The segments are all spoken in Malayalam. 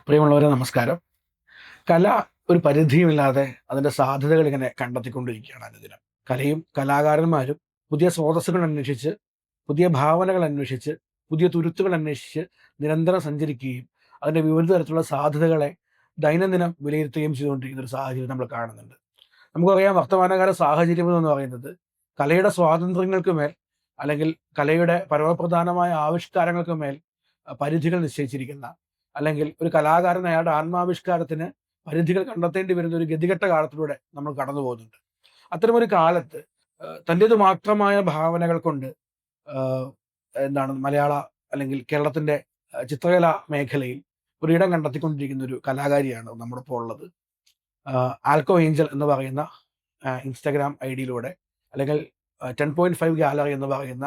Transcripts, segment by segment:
പ്രിയമുള്ളവരെ നമസ്കാരം. കല ഒരു പരിധിയുമില്ലാതെ അതിൻ്റെ സാധ്യതകൾ ഇങ്ങനെ കണ്ടെത്തിക്കൊണ്ടിരിക്കുകയാണ് അനുദിനം. കലയും കലാകാരന്മാരും പുതിയ സ്രോതസ്സുകൾ അന്വേഷിച്ച്, പുതിയ ഭാവനകൾ അന്വേഷിച്ച്, പുതിയ തുരുത്തുകൾ അന്വേഷിച്ച് നിരന്തരം സഞ്ചരിക്കുകയും അതിൻ്റെ വിവിധ തരത്തിലുള്ള സാധ്യതകളെ ദൈനംദിനം വിലയിരുത്തുകയും ചെയ്തുകൊണ്ടിരിക്കുന്ന ഒരു സാഹചര്യം നമ്മൾ കാണുന്നുണ്ട്. നമുക്കറിയാം, വർത്തമാനകാല സാഹചര്യം എന്ന് പറയുന്നത് കലയുടെ സ്വാതന്ത്ര്യങ്ങൾക്ക് മേൽ, അല്ലെങ്കിൽ കലയുടെ പരമപ്രധാനമായ ആവിഷ്കാരങ്ങൾക്ക് മേൽ പരിധികൾ നിശ്ചയിച്ചിരിക്കുന്ന, അല്ലെങ്കിൽ ഒരു കലാകാരൻ അയാളുടെ ആത്മാവിഷ്കാരത്തിന് പരിധികൾ കണ്ടെത്തേണ്ടി വരുന്ന ഒരു ഗതികെട്ട കാലത്തിലൂടെ നമ്മൾ കടന്നു പോകുന്നുണ്ട്. അത്തരമൊരു കാലത്ത് തൻ്റേത് മാത്രമായ ഭാവനകൾ കൊണ്ട് മലയാള അല്ലെങ്കിൽ കേരളത്തിന്റെ ചിത്രകലാ മേഖലയിൽ ഒരിടം കണ്ടെത്തിക്കൊണ്ടിരിക്കുന്ന ഒരു കലാകാരിയാണ് നമ്മളിപ്പോൾ ഉള്ളത്. ആൽക്കോ ഏഞ്ചൽ എന്ന് പറയുന്ന ഇൻസ്റ്റാഗ്രാം ഐഡിയിലൂടെ, അല്ലെങ്കിൽ 10.5 ഗാലറി എന്ന് പറയുന്ന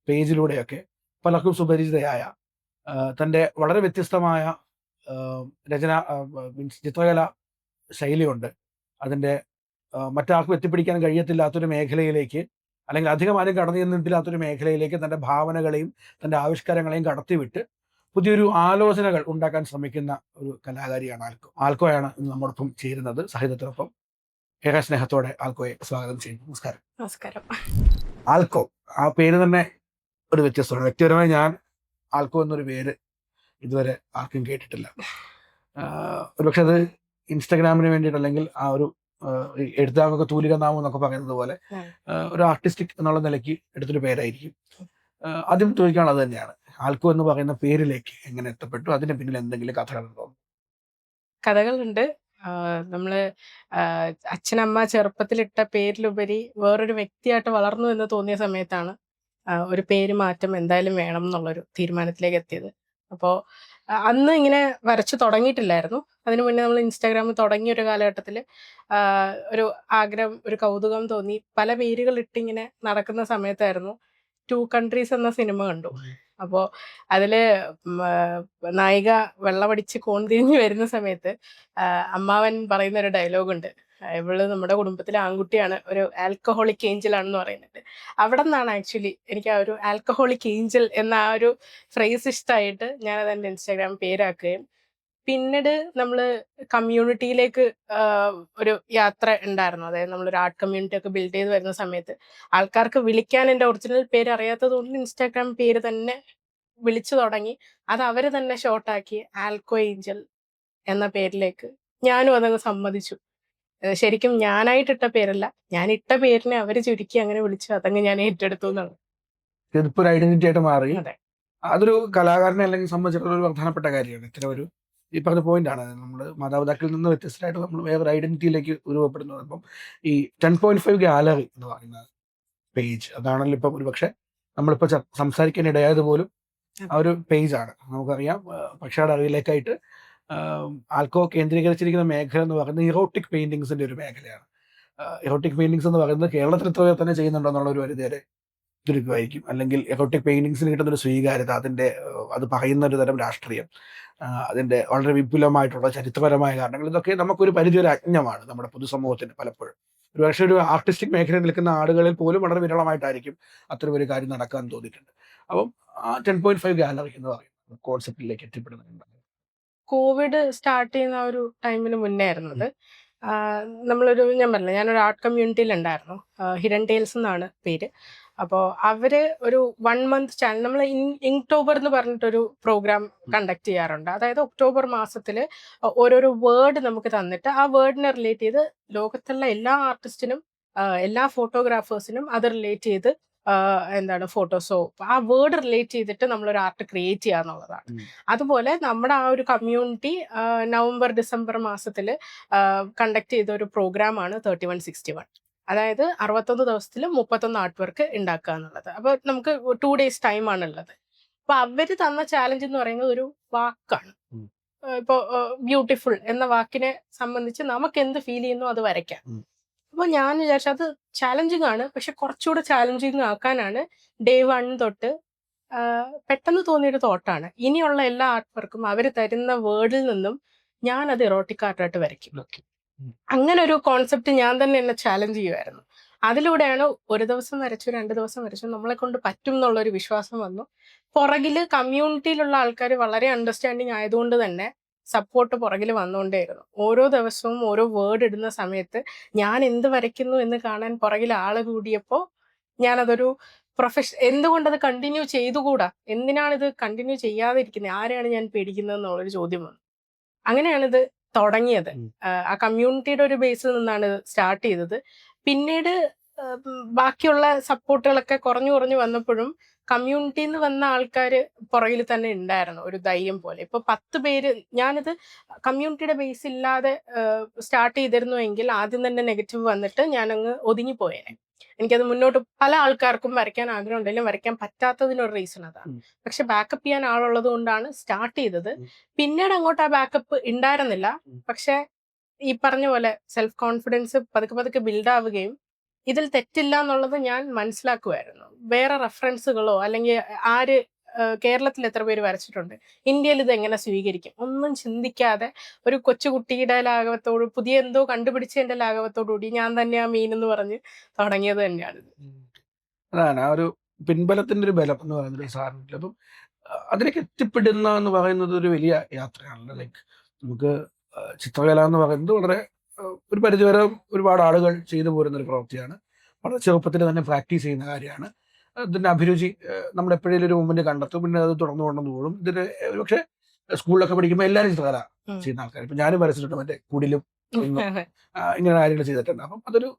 പേജിലൂടെയൊക്കെ പലർക്കും സുപരിചിതയായ, തൻ്റെ വളരെ വ്യത്യസ്തമായ രചന മീൻസ് ചിത്രകല ശൈലിയുണ്ട്. അതിൻ്റെ മറ്റാർക്കും എത്തിപ്പിടിക്കാൻ കഴിയത്തില്ലാത്തൊരു മേഖലയിലേക്ക്, അല്ലെങ്കിൽ അധികം ആരും കടന്നു ചെന്നിട്ടില്ലാത്തൊരു മേഖലയിലേക്ക് തൻ്റെ ഭാവനകളെയും തൻ്റെ ആവിഷ്കാരങ്ങളെയും കടത്തിവിട്ട് പുതിയൊരു ആലോചനകൾ ഉണ്ടാക്കാൻ ശ്രമിക്കുന്ന ഒരു കലാകാരിയാണ് ആൽക്കോ. ആൽക്കോയാണ് ഇന്ന് നമ്മോടൊപ്പം ചേരുന്നത്, സാഹിത്യത്തിനൊപ്പം. ഏറെ സ്നേഹത്തോടെ ആൽക്കോയെ സ്വാഗതം ചെയ്യുന്നു. നമസ്കാരം. നമസ്കാരം. ആൽക്കോ, ആ പേര് തന്നെ ഒരു വ്യത്യസ്തമാണ്. വ്യക്തിപരമായി ഞാൻ ആൽക്കോ എന്നൊരു പേര് ഇതുവരെ ആർക്കും കേട്ടിട്ടില്ല. ഒരുപക്ഷെ അത് ഇൻസ്റ്റഗ്രാമിന് വേണ്ടിയിട്ട്, അല്ലെങ്കിൽ ആ ഒരു എഴുത്തുകാർക്കൊക്കെ തൂലിക നാമം എന്നൊക്കെ പറയുന്നത് പോലെ ഒരു ആർട്ടിസ്റ്റിക് എന്നുള്ള നിലയ്ക്ക് എടുത്തൊരു പേരായിരിക്കും. ആദ്യം ചോദിക്കാനുള്ളത് തന്നെയാണ്, ആൽക്കോ എന്ന് പറയുന്ന പേരിലേക്ക് എങ്ങനെ എത്തപ്പെട്ടു? അതിന് പിന്നിൽ എന്തെങ്കിലും കഥകളുണ്ടോ? കഥകളുണ്ട്. നമ്മള് അച്ഛനമ്മ ചെറുപ്പത്തിലിട്ട പേരിലുപരി വേറൊരു വ്യക്തിയായിട്ട് വളർന്നു എന്ന് തോന്നിയ സമയത്താണ് ഒരു പേര് മാറ്റം എന്തായാലും വേണം എന്നുള്ളൊരു തീരുമാനത്തിലേക്ക് എത്തിയത്. അപ്പോൾ അന്ന് ഇങ്ങനെ വരച്ചു തുടങ്ങിയിട്ടില്ലായിരുന്നു. അതിനു മുന്നേ നമ്മൾ ഇൻസ്റ്റാഗ്രാമിൽ തുടങ്ങിയ ഒരു കാലഘട്ടത്തിൽ ഒരു ആഗ്രഹം, ഒരു കൗതുകം തോന്നി പല പേരുകൾ ഇട്ടിങ്ങനെ നടക്കുന്ന സമയത്തായിരുന്നു ടു കൺട്രീസ് എന്ന സിനിമ കണ്ടു. അപ്പോൾ അതില് നായിക വെള്ളമടിച്ച് കോൺതിരിഞ്ഞ് വരുന്ന സമയത്ത് അമ്മാവൻ പറയുന്ന ഒരു ഡയലോഗുണ്ട്, ഇവള് നമ്മുടെ കുടുംബത്തിലെ ആൺകുട്ടിയാണ്, ഒരു ആൽക്കഹോളിക് ഏഞ്ചൽ ആണെന്ന് പറയുന്നുണ്ട്. അവിടെ നിന്നാണ് ആക്ച്വലി എനിക്ക് ആ ഒരു ആൽക്കഹോളിക് ഏഞ്ചൽ എന്ന ആ ഒരു ഫ്രേസ് ഇഷ്ടമായിട്ട് ഞാനത് എൻ്റെ ഇൻസ്റ്റാഗ്രാം പേരാക്കുകയും പിന്നീട് നമ്മൾ കമ്മ്യൂണിറ്റിയിലേക്ക് ഒരു യാത്ര ഉണ്ടായിരുന്നു. അതായത് നമ്മളൊരു ആർട്ട് കമ്മ്യൂണിറ്റി ഒക്കെ ബിൽഡ് ചെയ്ത് വരുന്ന സമയത്ത് ആൾക്കാർക്ക് വിളിക്കാൻ എൻ്റെ ഒറിജിനൽ പേര് അറിയാത്തത് കൊണ്ട് ഇൻസ്റ്റാഗ്രാം പേര് തന്നെ വിളിച്ചു തുടങ്ങി. അത് അവർ തന്നെ ഷോർട്ടാക്കി ആൽക്കോ ഏഞ്ചൽ എന്ന പേരിലേക്ക് ഞാനും അതങ്ങ് സമ്മതിച്ചു. ശരിക്കും ഞാനായിട്ടിട്ട പേരല്ല, ഞാൻ ഇട്ട പേരിനെ അവർ ചുരുക്കി അങ്ങനെ വിളിച്ചു, അതങ്ങ് ഞാൻ ഏറ്റെടുത്തു എന്നാണ്. ഇതിപ്പോ ഒരു ഐഡന്റിറ്റി ആയിട്ട് മാറി. അതെ, അതൊരു കലാകാരനെ അല്ലെങ്കിൽ സംബന്ധിച്ചിടത്തോളം ഒരു പ്രധാനപ്പെട്ട കാര്യമാണ്. ഇത്തരം ഒരു ഈ പറഞ്ഞ പോയിന്റാണ്, നമ്മൾ മാതാപിതാക്കളിൽ നിന്ന് വ്യത്യസ്തമായിട്ട് നമ്മൾ വേറൊരു ഐഡന്റിറ്റിയിലേക്ക് രൂപപ്പെടുന്നത്. അപ്പം ഈ 10.5 ഗാലറി എന്ന് പറയുന്ന പേജ്, അതാണല്ലോ ഇപ്പം ഒരുപക്ഷെ നമ്മളിപ്പോൾ സംസാരിക്കാൻ ഇടയായത് പോലും ആ ഒരു പേജാണ്. നമുക്കറിയാം, പക്ഷേ അറിവിലേക്കായിട്ട് ആൽക്കോ കേന്ദ്രീകരിച്ചിരിക്കുന്ന മേഖല എന്ന് പറയുന്നത് ഇറോട്ടിക് പെയിന്റിങ്സിന്റെ ഒരു മേഖലയാണ്. ഇറോട്ടിക് പെയിന്റിങ്സ് എന്ന് പറയുന്നത് കേരളത്തിൽ ഇത്ര തന്നെ ചെയ്യുന്നുണ്ടോ എന്നുള്ള ഒരു പരിധി വരെ ചുരുക്കമായിരിക്കും. അല്ലെങ്കിൽ എറോട്ടിക് പെയിന്റിങ്സിന് കിട്ടുന്നൊരു സ്വീകാര്യത, അതിൻ്റെ അത് പറയുന്ന ഒരു തരം രാഷ്ട്രീയം, അതിൻ്റെ വളരെ വിപുലമായിട്ടുള്ള ചരിത്രപരമായ കാരണങ്ങൾ, ഇതൊക്കെ നമുക്കൊരു പരിധി ഒരു അജ്ഞമാണ് നമ്മുടെ പൊതുസമൂഹത്തിന് പലപ്പോഴും. ഒരുപക്ഷെ ഒരു ആർട്ടിസ്റ്റിക് മേഖലയിൽ നിൽക്കുന്ന ആളുകളിൽ പോലും വളരെ വിരളമായിട്ടായിരിക്കും അത്തരം ഒരു കാര്യം നടക്കാൻ തോന്നിയിട്ടുണ്ട്. അപ്പം ആ 10.5 ഗാലറി എന്ന് പറയുന്ന കോൺസെപ്റ്റിലേക്ക് എത്തിപ്പെടുന്നുണ്ട്. കോവിഡ് സ്റ്റാർട്ട് ചെയ്യുന്ന ആ ഒരു ടൈമിന് മുന്നേ ആയിരുന്നത്. ഞാൻ പറഞ്ഞില്ല, ഞാനൊരു ആർട്ട് കമ്മ്യൂണിറ്റിയിൽ ഉണ്ടായിരുന്നു. ഹിഡൻ ടെയിൽസ് എന്നാണ് പേര്. അപ്പോൾ അവര് ഒരു 1 മന്ത് ചാനൽ, നമ്മൾ ഇങ്ക്ടോബർ എന്ന് പറഞ്ഞിട്ടൊരു പ്രോഗ്രാം കണ്ടക്ട് ചെയ്യാറുണ്ട്. അതായത് ഒക്ടോബർ മാസത്തിൽ ഓരോരോ വേർഡ് നമുക്ക് തന്നിട്ട് ആ വേർഡിനെ റിലേറ്റ് ചെയ്ത് ലോകത്തുള്ള എല്ലാ ആർട്ടിസ്റ്റിനും എല്ലാ ഫോട്ടോഗ്രാഫേഴ്സിനും അത് റിലേറ്റ് ചെയ്ത് ഫോട്ടോസോ ആ വേർഡ് റിലേറ്റ് ചെയ്തിട്ട് നമ്മളൊരു ആർട്ട് ക്രിയേറ്റ് ചെയ്യുക എന്നുള്ളതാണ്. അതുപോലെ നമ്മുടെ ആ ഒരു കമ്മ്യൂണിറ്റി നവംബർ ഡിസംബർ മാസത്തിൽ കണ്ടക്ട് ചെയ്ത ഒരു പ്രോഗ്രാമാണ് 3161. അതായത് 61 ദിവസത്തിൽ 31 ആർട്ട് വർക്ക് ഉണ്ടാക്കുക എന്നുള്ളത്. അപ്പോൾ നമുക്ക് 2 days ടൈമാണ് ഉള്ളത്. അപ്പൊ അവര് തന്ന ചാലഞ്ച് എന്ന് പറയുന്നത് ഒരു വാക്കാണ്. ഇപ്പോൾ ബ്യൂട്ടിഫുൾ എന്ന വാക്കിനെ സംബന്ധിച്ച് നമുക്ക് എന്ത് ഫീൽ ചെയ്യുന്നു അത് വരയ്ക്കാം. അപ്പോൾ ഞാൻ വിചാരിച്ചു അത് ചാലഞ്ചിങ് ആണ്, പക്ഷെ കുറച്ചുകൂടെ ചാലഞ്ചിങ് ആക്കാനാണ് ഡേ 1 തൊട്ട് പെട്ടെന്ന് തോന്നിയൊരു തോട്ടാണ്, ഇനിയുള്ള എല്ലാ ആർട്ട് വർക്കും അവർ തരുന്ന വേർഡിൽ നിന്നും ഞാൻ അത് ഇറോട്ടിക് ആർട്ടായിട്ട് വരയ്ക്കും. അങ്ങനെ ഒരു കോൺസെപ്റ്റ് ഞാൻ തന്നെ എന്നെ ചാലഞ്ച് ചെയ്യുമായിരുന്നു. അതിലൂടെയാണ് ഒരു ദിവസം വരച്ചു, 2 ദിവസം വരച്ചു, നമ്മളെ കൊണ്ട് പറ്റും എന്നുള്ളൊരു വിശ്വാസം വന്നു. പുറകില് കമ്മ്യൂണിറ്റിയിലുള്ള ആൾക്കാർ വളരെ അണ്ടർസ്റ്റാൻഡിങ് ആയതുകൊണ്ട് തന്നെ സപ്പോർട്ട് പുറകിൽ വന്നുകൊണ്ടേയിരുന്നു. ഓരോ ദിവസവും ഓരോ വേർഡ് ഇടുന്ന സമയത്ത് ഞാൻ എന്ത് വരയ്ക്കുന്നു എന്ന് കാണാൻ പുറകിൽ ആള് കൂടിയപ്പോൾ ഞാനതൊരു എന്തുകൊണ്ടത് കണ്ടിന്യൂ ചെയ്തുകൂടാ, എന്തിനാണിത് കണ്ടിന്യൂ ചെയ്യാതിരിക്കുന്നത്, ആരെയാണ് ഞാൻ പേടിക്കുന്നത് എന്നുള്ളൊരു ചോദ്യം വന്നു. അങ്ങനെയാണിത് തുടങ്ങിയത്. ആ കമ്മ്യൂണിറ്റിയുടെ ഒരു ബേസിൽ നിന്നാണ് സ്റ്റാർട്ട് ചെയ്തത്. പിന്നീട് ബാക്കിയുള്ള സപ്പോർട്ടുകളൊക്കെ കുറഞ്ഞു കുറഞ്ഞു വന്നപ്പോഴും കമ്മ്യൂണിറ്റിയിൽ നിന്ന് വന്ന ആൾക്കാർ പുറകിൽ തന്നെ ഉണ്ടായിരുന്നു, ഒരു ധൈര്യം പോലെ. ഇപ്പൊ 10 പേര്, ഞാനിത് കമ്മ്യൂണിറ്റിയുടെ ബേസ് ഇല്ലാതെ സ്റ്റാർട്ട് ചെയ്തിരുന്നുവെങ്കിൽ ആദ്യം തന്നെ നെഗറ്റീവ് വന്നിട്ട് ഞാനങ്ങ് ഒതുങ്ങിപ്പോയേനെ. എനിക്കത് മുന്നോട്ട് പല ആൾക്കാർക്കും വരയ്ക്കാൻ ആഗ്രഹം ഉണ്ടെങ്കിലും വരയ്ക്കാൻ പറ്റാത്തതിനൊരു റീസൺ അതാണ്. പക്ഷെ ബാക്കപ്പ് ചെയ്യാൻ ആളുള്ളത് കൊണ്ടാണ് സ്റ്റാർട്ട് ചെയ്തത്. പിന്നീട് അങ്ങോട്ട് ആ ബാക്കപ്പ് ഉണ്ടായിരുന്നില്ല. പക്ഷെ ഈ പറഞ്ഞ പോലെ സെൽഫ് കോൺഫിഡൻസ് പതുക്കെ പതുക്കെ ബിൽഡ് ആവുകയും ഇതിൽ തെറ്റില്ല എന്നുള്ളത് ഞാൻ മനസ്സിലാക്കുമായിരുന്നു. വേറെ റെഫറൻസുകളോ അല്ലെങ്കിൽ ആര് കേരളത്തിൽ എത്ര പേര് വരച്ചിട്ടുണ്ട്, ഇന്ത്യയിൽ ഇത് എങ്ങനെ സ്വീകരിക്കും, ഒന്നും ചിന്തിക്കാതെ ഒരു കൊച്ചുകുട്ടിയുടെ ലാഘവത്തോട്, പുതിയ എന്തോ കണ്ടുപിടിച്ചതിന്റെ ലാഘവത്തോടുകൂടി ഞാൻ തന്നെയാ മീൻ എന്ന് പറഞ്ഞ് തുടങ്ങിയത് തന്നെയാണിത്. അതാണ് ആ ഒരു പിൻബലത്തിന്റെ ഒരു ബലം എന്ന് പറയുന്നത് സാറിനില്ല. അപ്പം അതിലേക്ക് എത്തിപ്പെടുന്ന എന്ന് പറയുന്നത് ഒരു വലിയ യാത്രയാണല്ലോ. ലൈക്ക് നമുക്ക് ചിത്രകല എന്ന് പറയുന്നത് വളരെ ഒരു പരിധിവരെ ഒരുപാട് ആളുകൾ ചെയ്തു പോരുന്ന ഒരു പ്രവൃത്തിയാണ്. വളരെ ചെറുപ്പത്തിൽ തന്നെ പ്രാക്ടീസ് ചെയ്യുന്ന കാര്യമാണ്. അതിന്റെ അഭിരുചി നമ്മൾ എപ്പോഴേലും ഒരു മൊമെന്റ് കണ്ടെത്തും, പിന്നെ അത് തുടർന്നു കൊണ്ടെന്ന് പോകും. ഇതിന് പക്ഷെ സ്കൂളിലൊക്കെ പഠിക്കുമ്പോൾ എല്ലാവരും ചിത്രകല ചെയ്യുന്ന ആൾക്കാർ, ഇപ്പൊ ഞാനും വരച്ചിട്ടുണ്ട്, മറ്റേ കുടിലും ഇങ്ങനെ കാര്യങ്ങൾ ചെയ്തിട്ടുണ്ട്. അപ്പം അതൊരു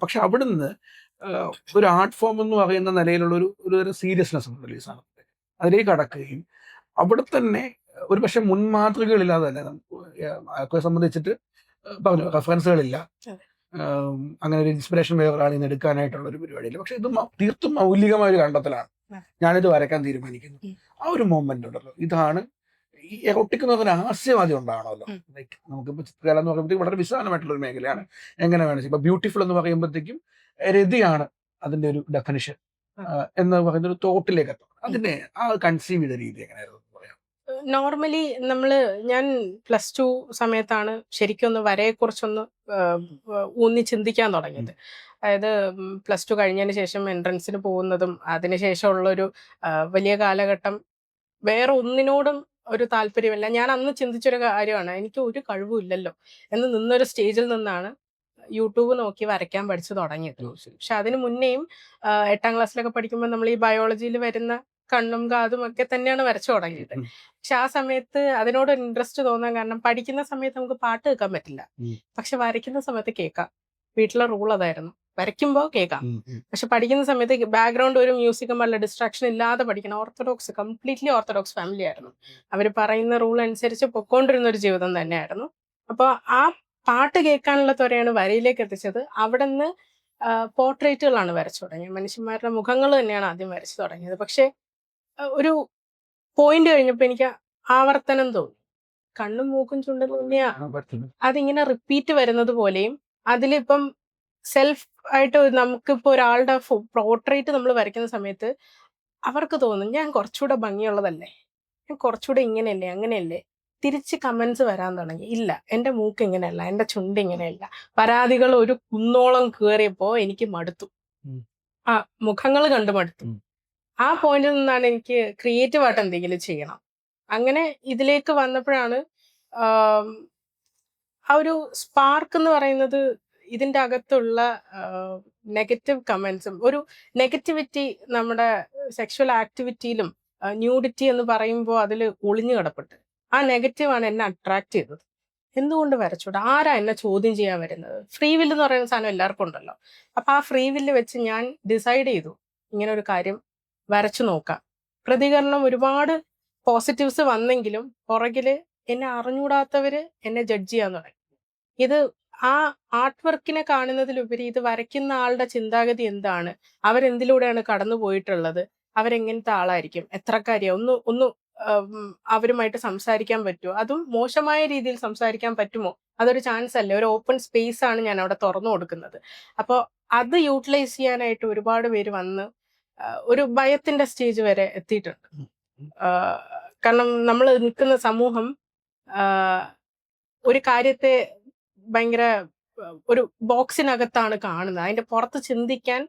പക്ഷെ അവിടുന്ന് ഒരു ആർട്ട് ഫോം എന്ന് പറയുന്ന നിലയിലുള്ള ഒരു സീരിയസ്നെസ് ഉണ്ടല്ലോ ഈ സാധനത്തിൽ, അതിലേക്ക് കടക്കുകയും അവിടെ തന്നെ ഒരു പക്ഷെ മുൻമാതൃകകളില്ലാതെ തന്നെ ഒക്കെ സംബന്ധിച്ചിട്ട് പറഞ്ഞു റെഫറൻസുകളില്ല, അങ്ങനെ ഒരു ഇൻസ്പിറേഷൻ വേറൊരാളിൽ നിന്ന് എടുക്കാനായിട്ടുള്ള ഒരു പരിപാടിയില്ല. പക്ഷെ ഇത് തീർത്തും മൗലികമായ ഒരു കണ്ടെത്തലാണ്. ഞാനിത് വരയ്ക്കാൻ തീരുമാനിക്കുന്നു, ആ ഒരു മൊമെന്റ് ഉണ്ടല്ലോ, ഇതാണ് ഈ എറോട്ടിക് എന്ന് പറഞ്ഞ ഹാസ്യവാദി ഉണ്ടാവണമല്ലോ. ലൈക്ക് നമുക്കിപ്പോൾ ചിത്രകല എന്ന് പറയുമ്പോഴത്തേക്കും വളരെ വിശാലമായിട്ടുള്ള ഒരു മേഖലയാണ്. എങ്ങനെ വേണം ഇപ്പൊ ബ്യൂട്ടിഫുൾ എന്ന് പറയുമ്പോഴത്തേക്കും രതിയാണ് അതിന്റെ ഒരു ഡെഫിനിഷൻ എന്ന് പറയുന്ന ഒരു തോട്ടിലേക്ക് എത്തണം. അതിനെ ആ കൺസീവ് ചെയ്ത രീതി എങ്ങനെയായിരുന്നു പറയാം? നോർമലി ഞാൻ +2 സമയത്താണ് ശരിക്കും ഒന്ന് വരയെക്കുറിച്ചൊന്ന് ഊന്നി ചിന്തിക്കാൻ തുടങ്ങിയത്. അതായത് +2 കഴിഞ്ഞതിന് ശേഷം എൻട്രൻസിന് പോകുന്നതും അതിനുശേഷമുള്ളൊരു വലിയ കാലഘട്ടം വേറെ ഒന്നിനോടും ഒരു താല്പര്യമില്ല. ഞാൻ അന്ന് ചിന്തിച്ചൊരു കാര്യമാണ്, എനിക്ക് ഒരു കഴിവും ഇല്ലല്ലോ എന്ന് നിന്നൊരു സ്റ്റേജിൽ നിന്നാണ് യൂട്യൂബ് നോക്കി വരയ്ക്കാൻ പഠിച്ചു തുടങ്ങിയത്. പക്ഷെ അതിന് മുന്നേയും 8ാം ക്ലാസ്സിലൊക്കെ പഠിക്കുമ്പോൾ നമ്മൾ ഈ ബയോളജിയിൽ വരുന്ന കണ്ണും കാതും ഒക്കെ തന്നെയാണ് വരച്ചു തുടങ്ങിയത്. പക്ഷെ ആ സമയത്ത് അതിനോട് ഇൻട്രസ്റ്റ് തോന്നാൻ കാരണം, പഠിക്കുന്ന സമയത്ത് നമുക്ക് പാട്ട് കേൾക്കാൻ പറ്റില്ല, പക്ഷെ വരയ്ക്കുന്ന സമയത്ത് കേൾക്കാം. വീട്ടിലെ റൂൾ അതായിരുന്നു, വരയ്ക്കുമ്പോൾ കേൾക്കാം. പക്ഷെ പഠിക്കുന്ന സമയത്ത് ബാക്ക്ഗ്രൗണ്ട് ഒരു മ്യൂസിക്കും വല്ല ഡിസ്ട്രാക്ഷൻ ഇല്ലാതെ പഠിക്കണം. കംപ്ലീറ്റ്ലി ഓർത്തഡോക്സ് ഫാമിലി ആയിരുന്നു. അവർ പറയുന്ന റൂൾ അനുസരിച്ച് പൊക്കോണ്ടിരുന്ന ഒരു ജീവിതം തന്നെയായിരുന്നു. അപ്പോൾ ആ പാട്ട് കേൾക്കാനുള്ള ത്വരയാണ് വരയിലേക്ക് എത്തിച്ചത്. അവിടെ നിന്ന് പോർട്രേറ്റുകളാണ് വരച്ചു തുടങ്ങിയത്. മനുഷ്യന്മാരുടെ മുഖങ്ങൾ തന്നെയാണ് ആദ്യം വരച്ചു തുടങ്ങിയത്. പക്ഷെ ഒരു പോയിന്റ് കഴിഞ്ഞപ്പോൾ എനിക്ക് ആവർത്തനം തോന്നി. കണ്ണും മൂക്കും ചുണ്ടും തന്നെയാ അതിങ്ങനെ റിപ്പീറ്റ് വരുന്നത് പോലെയും, അതിലിപ്പം സെൽഫ് ആയിട്ട് നമുക്കിപ്പോൾ ഒരാളുടെ പോർട്രേറ്റ് നമ്മൾ വരയ്ക്കുന്ന സമയത്ത് അവർക്ക് തോന്നും ഞാൻ കുറച്ചുകൂടെ ഭംഗിയുള്ളതല്ലേ, ഞാൻ കുറച്ചുകൂടെ ഇങ്ങനെയല്ലേ അങ്ങനെയല്ലേ. തിരിച്ച് കമന്റ്സ് വരാൻ തുടങ്ങി. ഇല്ല, എൻ്റെ മൂക്ക് ഇങ്ങനെയല്ല, എൻ്റെ ചുണ്ട് ഇങ്ങനെയല്ല. പരാതികൾ ഒരു കുന്നോളം കയറിയപ്പോൾ എനിക്ക് മടുത്തു, ആ മുഖങ്ങൾ കണ്ടു മടുത്തു. ആ പോയിന്റിൽ നിന്നാണ് എനിക്ക് ക്രിയേറ്റീവായിട്ട് എന്തെങ്കിലും ചെയ്യണം. അങ്ങനെ ഇതിലേക്ക് വന്നപ്പോഴാണ് ആ ഒരു സ്പാർക്ക് എന്ന് പറയുന്നത്, ഇതിൻ്റെ അകത്തുള്ള നെഗറ്റീവ് കമന്റ്സും ഒരു നെഗറ്റിവിറ്റി നമ്മുടെ സെക്ഷൽ ആക്ടിവിറ്റിയിലും ന്യൂഡിറ്റി എന്ന് പറയുമ്പോൾ അതിൽ ഒളിഞ്ഞു കിടപ്പുണ്ട്. ആ നെഗറ്റീവാണ് എന്നെ അട്രാക്ട് ചെയ്തത്. എന്തുകൊണ്ട് വരച്ചൂടാ, ആരാ എന്നെ ചോദ്യം ചെയ്യാൻ വരുന്നത്? ഫ്രീ വില്ല് എന്ന് പറയുന്ന സാധനം എല്ലാവർക്കും ഉണ്ടല്ലോ. അപ്പം ആ ഫ്രീ വില്ല് വെച്ച് ഞാൻ ഡിസൈഡ് ചെയ്തു ഇങ്ങനെ ഒരു കാര്യം വരച്ചു നോക്കാം. പ്രതികരണം ഒരുപാട് പോസിറ്റീവ്സ് വന്നെങ്കിലും പുറകിൽ എന്നെ അറിഞ്ഞൂടാത്തവര് എന്നെ ജഡ്ജ് ചെയ്യാൻ തുടങ്ങി. ഇത് ആ ആർട്ട് വർക്കിനെ കാണുന്നതിലുപരി ഇത് വരയ്ക്കുന്ന ആളുടെ ചിന്താഗതി എന്താണ്, അവരെന്തിലൂടെയാണ് കടന്നു പോയിട്ടുള്ളത്, അവരെങ്ങനത്തെ ആളായിരിക്കും, എത്രക്കാരിയാ, ഒന്ന് അവരുമായിട്ട് സംസാരിക്കാൻ പറ്റുമോ, അതും മോശമായ രീതിയിൽ സംസാരിക്കാൻ പറ്റുമോ, അതൊരു ചാൻസ് അല്ലേ, ഒരു ഓപ്പൺ സ്പേസ് ആണ് ഞാൻ അവിടെ തുറന്നു കൊടുക്കുന്നത്. അപ്പോൾ അത് യൂട്ടിലൈസ് ചെയ്യാനായിട്ട് ഒരുപാട് പേര് വന്ന് ഒരു ഭയത്തിന്റെ സ്റ്റേജ് വരെ എത്തിയിട്ടുണ്ട്. കാരണം നമ്മൾ നിൽക്കുന്ന സമൂഹം ഒരു കാര്യത്തെ ഭയങ്കര ഒരു ബോക്സിനകത്താണ് കാണുന്നത്. അതിന്റെ പുറത്ത് ചിന്തിക്കാൻ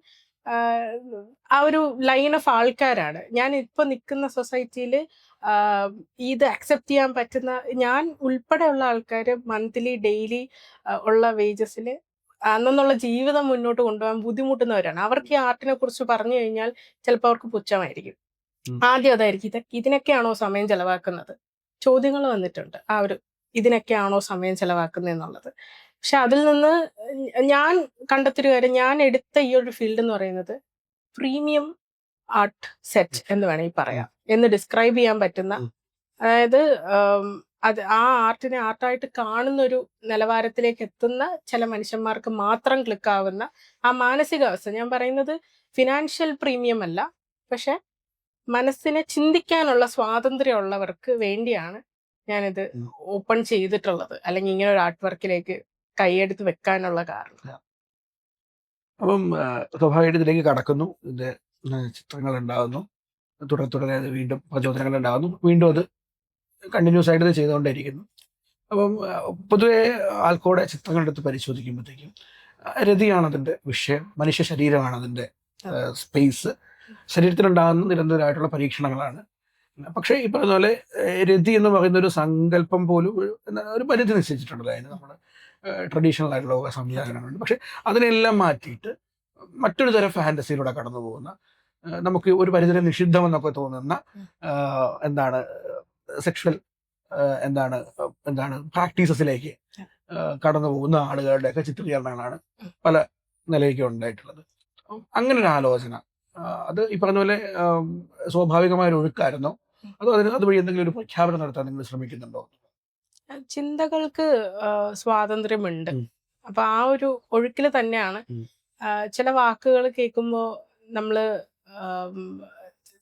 ആ ഒരു ലൈൻ ഓഫ് ആൾക്കാരാണ്. ഞാൻ ഇപ്പൊ നിൽക്കുന്ന സൊസൈറ്റിയിൽ ഇത് അക്സെപ്റ്റ് ചെയ്യാൻ പറ്റുന്ന, ഞാൻ ഉൾപ്പെടെയുള്ള ആൾക്കാർ മന്ത്ലി ഡെയിലി ഉള്ള വേജസിൽ അന്നുള്ള ജീവിതം മുന്നോട്ട് കൊണ്ടുപോകാൻ ബുദ്ധിമുട്ടുന്നവരാണ്. അവർക്ക് ഈ ആർട്ടിനെ കുറിച്ച് പറഞ്ഞു കഴിഞ്ഞാൽ ചിലപ്പോൾ അവർക്ക് പുച്ഛമായിരിക്കും. ആദ്യം അതായിരിക്കും, ഇതിനൊക്കെയാണോ സമയം ചെലവാക്കുന്നത്, ചോദ്യങ്ങൾ വന്നിട്ടുണ്ട്. ആ ഒരു ഇതിനൊക്കെയാണോ സമയം ചെലവാക്കുന്നത് എന്നുള്ളത്. പക്ഷെ അതിൽ നിന്ന് ഞാൻ കണ്ടെത്തിയൊരു കാര്യം, ഞാൻ എടുത്ത ഈ ഒരു ഫീൽഡ് എന്ന് പറയുന്നത് പ്രീമിയം ആർട്ട് സെറ്റ് എന്ന് വേണമെങ്കിൽ പറയാം, എന്ന് ഡിസ്ക്രൈബ് ചെയ്യാൻ പറ്റുന്ന, അതായത് അത് ആ ആർട്ടിനെ ആർട്ടായിട്ട് കാണുന്ന ഒരു നിലവാരത്തിലേക്ക് എത്തുന്ന ചില മനുഷ്യന്മാർക്ക് മാത്രം ക്ലിക്കാവുന്ന ആ മാനസികാവസ്ഥ. ഞാൻ പറയുന്നത് ഫിനാൻഷ്യൽ പ്രീമിയം അല്ല, പക്ഷെ മനസ്സിനെ ചിന്തിക്കാനുള്ള സ്വാതന്ത്ര്യമുള്ളവർക്ക് വേണ്ടിയാണ് ഞാനിത് ഓപ്പൺ ചെയ്തിട്ടുള്ളത്, അല്ലെങ്കിൽ ഇങ്ങനെ ഒരു ആർട്ട് വർക്കിലേക്ക് കൈയെടുത്ത് വെക്കാനുള്ള കാരണം. അപ്പം സ്വാഭാവികമായിട്ട് ഇതിലേക്ക് കടക്കുന്നു, ഇതിന്റെ ചിത്രങ്ങൾ ഉണ്ടാകുന്നു, തുടരെ അത് വീണ്ടും പ്രചോദനങ്ങൾ ഉണ്ടാകുന്നു, വീണ്ടും അത് കണ്ടിന്യൂസ് ആയിട്ട് ഇത് ചെയ്തുകൊണ്ടിരിക്കുന്നു. അപ്പം പൊതുവെ ആൾക്കോടെ ചിത്രങ്ങൾ എടുത്ത് പരിശോധിക്കുമ്പോഴത്തേക്കും രതിയാണ് അതിൻ്റെ വിഷയം, മനുഷ്യ ശരീരമാണ് അതിൻ്റെ സ്പേസ്, ശരീരത്തിലുണ്ടാകുന്ന നിരന്തരമായിട്ടുള്ള പരീക്ഷണങ്ങളാണ്. പക്ഷേ ഈ പറഞ്ഞ പോലെ രതി എന്ന് പറയുന്ന ഒരു സങ്കല്പം പോലും ഒരു പരിധി നിശ്ചയിച്ചിട്ടുണ്ടല്ലോ. അതിന് നമ്മൾ ട്രഡീഷണൽ ആയിട്ടുള്ള സംവിധാനങ്ങളുണ്ട്. പക്ഷെ അതിനെല്ലാം മാറ്റിയിട്ട് മറ്റൊരു തരം ഫാൻറ്റസിയിലൂടെ കടന്നു പോകുന്ന, നമുക്ക് ഒരു പരിധിയിൽ നിഷിദ്ധമെന്നൊക്കെ തോന്നുന്ന എന്താണ് സെക്ഷൽ എന്താണ് പ്രാക്ടീസസിലേക്ക് കടന്നു പോകുന്ന ആളുകളുടെയൊക്കെ ചിത്രീകരണങ്ങളാണ് പല നിലയ്ക്കും ഉണ്ടായിട്ടുള്ളത്. അങ്ങനെ ഒരു ആലോചന അത് ഈ പറഞ്ഞ പോലെ സ്വാഭാവികമായ ഒരു ഒഴുക്കായിരുന്നോ, അതോ അതുവഴി എന്തെങ്കിലും ഒരു പ്രഖ്യാപനം നടത്താൻ നിങ്ങൾ ശ്രമിക്കുന്നുണ്ടോ? ചിന്തകൾക്ക് സ്വാതന്ത്ര്യമുണ്ട്. അപ്പൊ ആ ഒരു ഒഴുക്കിൽ തന്നെയാണ് ചില വാക്കുകൾ കേൾക്കുമ്പോൾ നമ്മള്